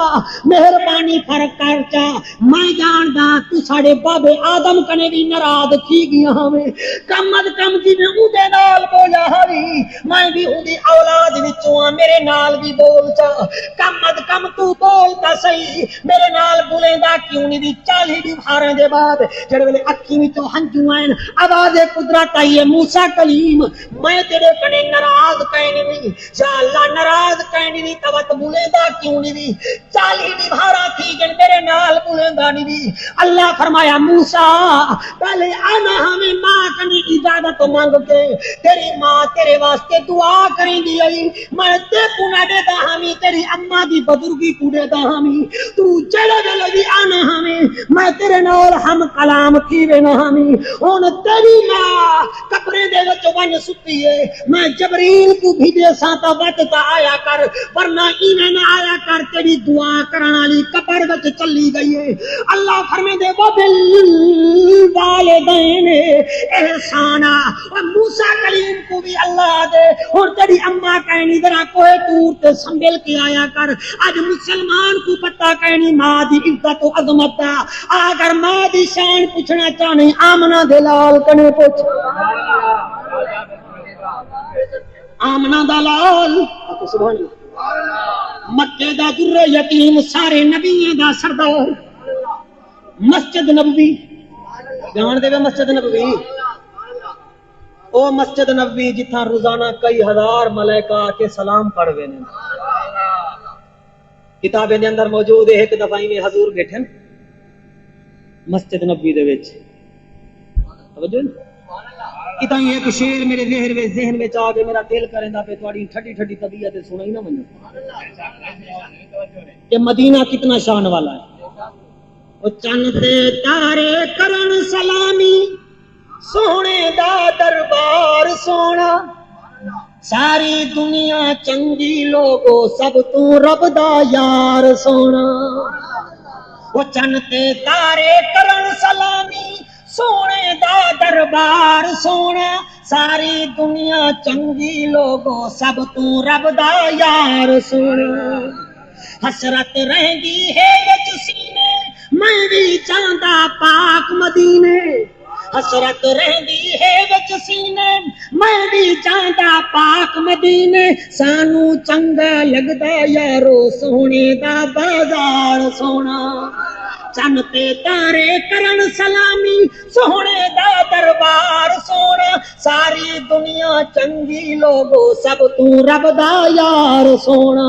مہربانی فرق کر چا میں جاندا تو ساڈے بابے آدم کنے بھی ناراض تھی گیا ہمیں کم از کم جی میں اودے نال بولا ہری میں بھی اودی اولاد وچوں میرے نال بھی بول چا کم از کم تو بولتا صحیح میرے نال بولیندا کیوں نہیں دی 40 دیواریں دے بعد جڑے ویلے اکھی وچوں ہنجو آئن آواز قدرت آئی ہے موسیٰ کلیم میں تیرے کنے ناراض کہنے نہیں یا اللہ ناراض کہنے نہیں تو بولیندا کیوں نہیں دی 40 دیوارا تھی جن میرے نال بولیندا نہیں دی اللہ فرمایا موسیٰ پہلے آنا ہمیں ماں کنی اجازت مانگ کے تیری ماں تیرے واسطے دعا کریں دی آئی میں تے پونا دیتا ہمیں تیری اما دی بزرگی کو دیتا ہمیں تو جڑے ویلے بھی آنا ہمیں میں تیرے نال ہم کلام تھی وینا ہمیں ہن تیری ماں کپڑے دے وچ ون ستی ہے میں جبریل کو بھی دے ساتا وقت تا آیا کر ورنہ ایویں نہ آیا کر تیری دعا کرن والی قبر وچ چلی گئی ہے اللہ فرمے دے وہ بالوالدین احسانا اور موسیٰ کلیم کو بھی اللہ دے اور تیری اما کہنی ذرا کوہ طور تے سنبھل کے آیا کر اج مسلمان کو پتہ کہنی ماں دی عزت و عظمت دا اگر ماں دی شان پوچھنا چاہنے آمنہ دے لال کنے پوچھ آمنہ دا لال سبحان اللہ مکے دا در یتیم سارے نبیوں دا سردار مسجد نبوی جان دے مسجد نبوی او مسجد نبوی جتھاں روزانہ کئی ہزار ملائکہ کے سلام پڑھوے نے کتابیں دے اندر موجود ہے ایک دفعہ میں حضور بیٹھے مسجد نبوی دے وچ توجہ اتنا ایک شعر میرے ذہن میں آ کے میرا دل کریندا پہ تہاڈی ٹھڈی ٹھڈی طبیعت سنائی نہ منو کہ مدینہ کتنا شان والا ہے او چند تے تارے کرن سلامی سونے دا دربار سونا ساری دنیا چنگی لوگو سب تو رب دا یار سونا وہ چن تے تارے کرن سلامی سونے دا دربار سونا ساری دنیا چنگی لوگو سب تو رب دا یار سونا حسرت رہندی ہے وچ سینے میں بھی چاہندا پاک مدینے حسرت رہندی ہے وچ سینے میں بھی چاہندا پاک مدینے سانو چنگا لگدا یارو سونے دا بازار سونا چن تے تارے کرن سلامی سونے دا دربار سونا ساری دنیا چنگی لوگو سب تو رب دا یار سونا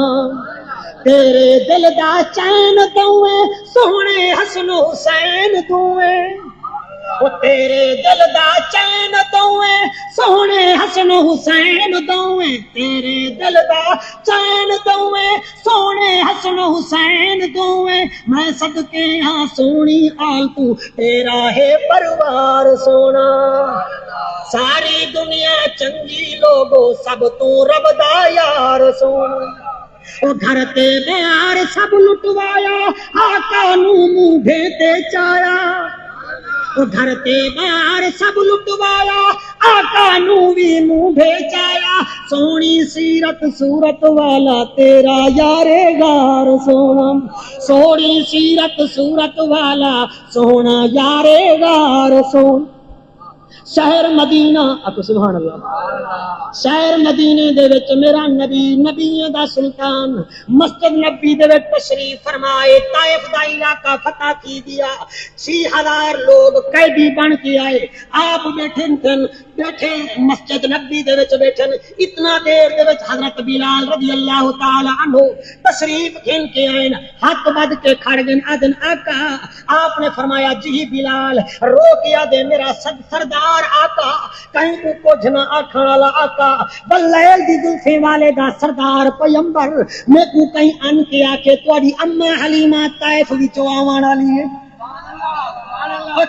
تیرے دل دا چین دوئے سونے حسن حسین دوئے وہ تیرے دل دا چین دوئے سونے حسن حسین دوئے تیرے دل دا چین دوئے سونے حسن حسین دوئے میں صدقے ہاں سونی آل تو تیرا ہے پروار سونا ساری دنیا چنگی لوگو سب تو رب دا یار سونا وہ گھر تے بیار سب لٹوایا آقا نو منہ بھیتے چایا وہ گھر تے بیار سب لٹوایا آقا نو بھی منہ بھیچایا سونی سیرت صورت والا تیرا یارے غار سونا سونی سیرت صورت والا سونا یارے غار سونا شہر مدینہ آپ سبحان اللہ شہر مدینے دے وچ میرا نبی نبیوں دا سلطان مسجد نبی دے وچ تشریف فرمائے طائف دا علاقہ فتح کی دیا 6000 لوگ قیدی بن کے آئے آپ بیٹھے مسجد نبی دے وچ بیٹھے اتنا دیر دے وچ حضرت بلال رضی اللہ تعالی عنہ تشریف گھن کے آئے ہاتھ بد کے کھڑ گئے آدن آقا آپ نے فرمایا جی بلال روکیا دے میرا سردار آقا کہیں کو کچھ نہ آکھن والا آقا بلیل دی زلفے والے دا سردار پیمبر میں کو کہیں ان کے آکے تواڈی اما حلیمہ طائف وچوں آوان والی ہے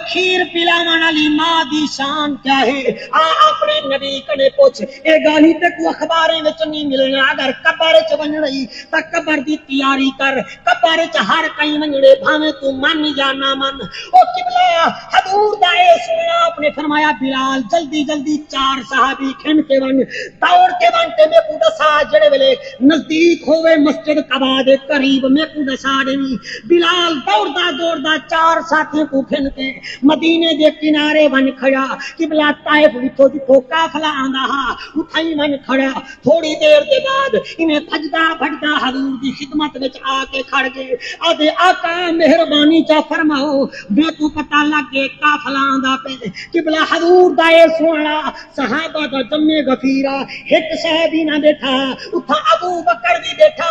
کھیر پلاوان والی ماں دی شان کیا ہے اپنے نبی کنے پوچھ اے گالی تے کو اخباریں وچ نہیں ملنا اگر قبر وچ ونجڑی تے قبر دی تیاری کر قبر وچ ہر کہیں ونجڑے بھاویں تو من یا نہ من او قبلہ حضور دا اے سنیا آپ نے فرمایا بلال جلدی جلدی 4 صحابی کھن کے ون دوڑ کے ون تے میں کو دسا جڑے ویلے نزدیک ہوے مسجد قباء دے قریب میں کو دسا دینی بلال دوڑدا 4 ساتھی کو کھن کے مدینے دے کنارے بن کھڑا قبلہ طائف وچوں جتھوں قافلہ آندا ہا اٹھائی من کھڑا تھوڑی دیر دے بعد انہیں بھجدا بھجدا حضور دی خدمت وچ آ کے کھڑ گئے آدے آقا مہربانی چا فرماؤ بے تو پتہ لگ گئے قافلہ آندا پے قبلہ حضور دا اے سونا صحابہ دا جمع غفیرہ ایک صحابی نہ بیٹھا اتھا ابو بکر بھی بیٹھا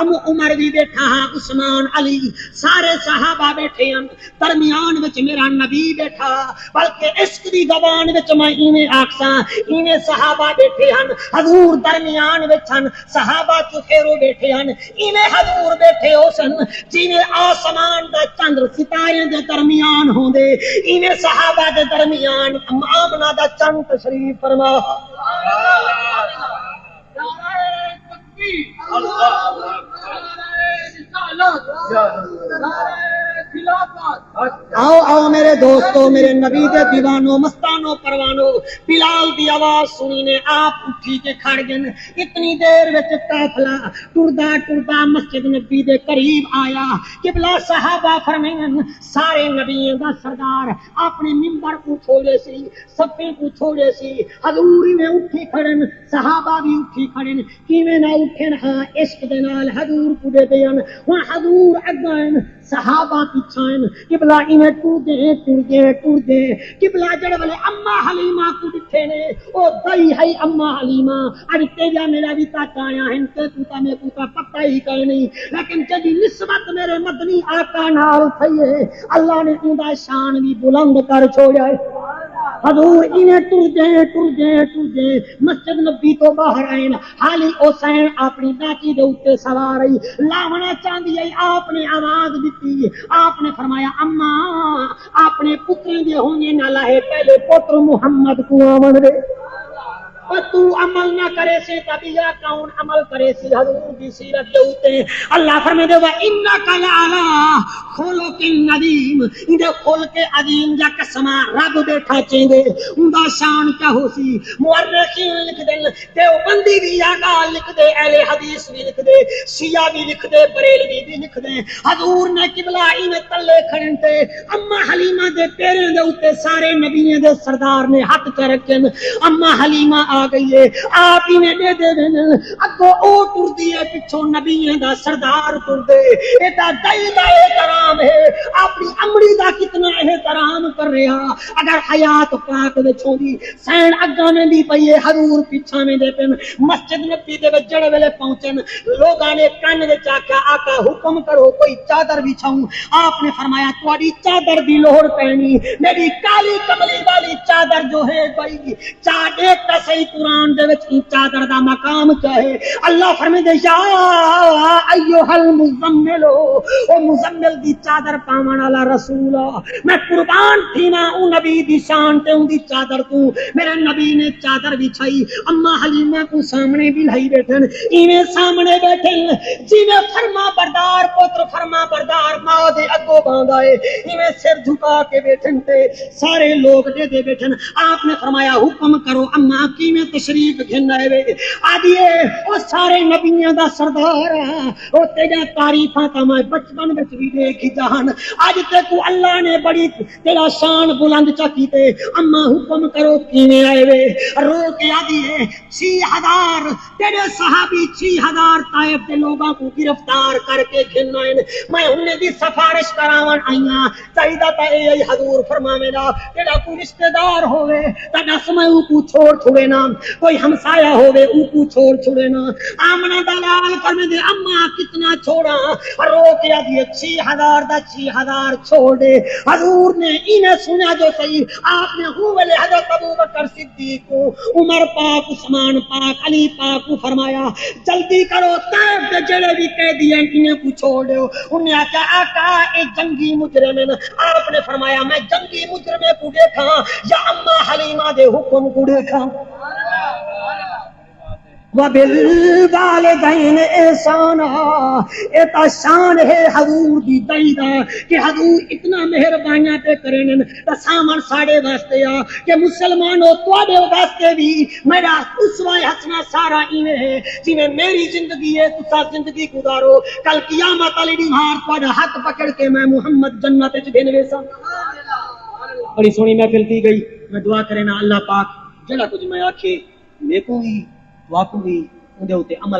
عمر بھی بیٹھا عثمان علی سارے صحابہ بیٹھے ہیں درمیان وچ میرا نبی بیٹھا بلکہ عشق دی زبان وچ میں ایویں آکھساں ایویں صحابہ بیٹھے ہیں حضور درمیان وچ ہیں صحابہ چفیرو بیٹھے ہیں ایویں حضور بیٹھے ہو سن جویں آسمان دا چندر ستارے دے درمیان ہوندے ایویں صحابہ دے درمیان آمنہ دا چند تشریف فرما آؤ میرے دوستو میرے نبی دے دیوانو مستانو پروانو بلال دی آواز سنی نے آپ اٹھی کے کھڑ گئے اتنی دیر وچ قافلہ ٹردا مسجد نبی دے قریب آیا قبلہ صحابہ فرمائیں سارے نبیوں دا سردار اپنے منبر کو چھوڑے سی صفے کو چھوڑے سی حضور میں اٹھی کھڑن صحابہ بھی اٹھی کھڑن کیویں نہ اٹھن ہاں عشق دے نال حضور کو دے دین وہاں حضور اگن صحابہ پیچھے قبلہ انہیں ٹر گئے قبلہ جڑے والے اما حلیمہ کو دکھے نے او دائی ہے اما حلیمہ اج تیجا میرا بھی تک آیا ہیں تے تو میں کو پتہ ہی کوئی نہیں لیکن جدی نسبت میرے مدنی آقا نال تھی ہے اللہ نے اوندا شان بھی بلند کر چھوڑیا ہے حضور انہیں ٹر گئے مسجد نبی تو باہر آئے حالی حسین اپنی داتی دے اوتے سوار رہی لاونا چاندی ہے آپ نے آواز دیتی آپ نے فرمایا اما اپنے پتر دے ہونے نہ لائے پہلے پتر محمد کو آون دے اور تو عمل نہ کرے سے تبیا کون عمل کرے سی حضور دی سیرت دے اوتے اللہ فرمائے وا انک لعلی خلق العظیم دے خلق عظیم جا قسما رب دے ٹھاچیں دے اوندا شان کیا ہو سی مورخین لکھ دے دیوبندی بھی یا گال لکھ دے اہل حدیث بھی لکھ دے شیعہ بھی لکھ دے بریلوی بھی لکھ دے حضور نے قبلہ میں تلے کھڑن تے اما حلیمہ دے پیرے دے اوتے سارے نبیوں دے سردار نے ہاتھ کر رکھن اما حلیمہ آ گئی ہے آپ ہی نے دے دے ون اگو او ٹر دی ہے پیچھے نبیوں دا سردار ٹر دے ایڈا دل دا احترام ہے اپنی امڑی دا کتنا احترام کر رہا اگر حیات پاک وچ ہوندی سین اگاں میں دی پئی ہے حضور پیچھے میں دے پن مسجد نبی دے وچ جڑے ویلے پہنچن لوگاں نے کان وچ آکھیا آقا حکم کرو کوئی چادر بچھاؤں آپ نے فرمایا تواڈی چادر دی لوڑ پینی میری کالی کملی والی چادر جو ہے بھائی چادر تا صحیح قرآن دے وچ چادر دا مقام کیا ہے اللہ فرمائے دے یا ایھا المزمل او مزمل دی چادر پاون والا رسول میں قربان تھی نا او نبی دی شان تے اون دی چادر تو میرے نبی نے چادر بچھائی اما حلیمہ کو سامنے بھی لائی بیٹھن ایویں سامنے بیٹھن جویں فرما بردار پتر فرما بردار ماں دے اگوں باندھا ہے ایویں سر جھکا کے بیٹھن تے سارے لوگ دے بیٹھن آپ نے فرمایا حکم کرو اما کیویں تشریف گھن آئے وے آدیے او سارے نبیوں دا سردار او تیرا تعریفاں تا میں بچپن وچ بھی دیکھی جہان اج تے کو اللہ نے بڑی تیرا شان بلند چا کیتے اما حکم کرو کیویں آئے وے رو کے آدیے 6000 تیرے صحابی 6000 طائف دے لوگاں کو گرفتار کر کے گھن آئے میں انہیں دی سفارش کراون آئیاں چاہیدا تا اے حضور فرماوے گا تیرا کوئی رشتہ دار ہوے تا دس میں او کو چھوڑ چھوڑے نا کوئی ہمسایہ ہوے او کو چھوڑ چھوڑے نا آمنہ دلال فرمے دے اما کتنا چھوڑا رو کے آدھی 6000 دا 6000 چھوڑ دے حضور نے انہیں سنا جو صحیح آپ نے ہوئے حضرت ابو بکر صدیق کو عمر پاک عثمان پاک علی پاک کو فرمایا جلدی کرو طائف دے جڑے بھی قیدی ہیں انہیں کو چھوڑ دو انہیں آکا آقا اے جنگی مجرم ہے آپ نے فرمایا میں جنگی مجرم کو دیکھا یا اما حلیمہ دے حکم کو دیکھا وَبِالْوَالِدَيْنِ إِحْسَانًا ایتا شان ہے حضور دی دائیدہ کہ حضور اتنا مہربانیاں پہ کریں تا سامان ساڑے واسطے آ کہ مسلمانوں توڑے واسطے بھی میرا اسوہ حسنہ سارا ایویں ہے جی میں میری زندگی ہے تو ساتھ زندگی گزارو کل قیامت علی دیوار توڑا ہاتھ پکڑ کے میں محمد جنت وچ بھیجوے سا بڑی سونی محفل تھی گئی میں دعا کرے نا اللہ پاک جڑا کچھ میں آکھے میرے کو بھی واقعی اندے ہوتے عمل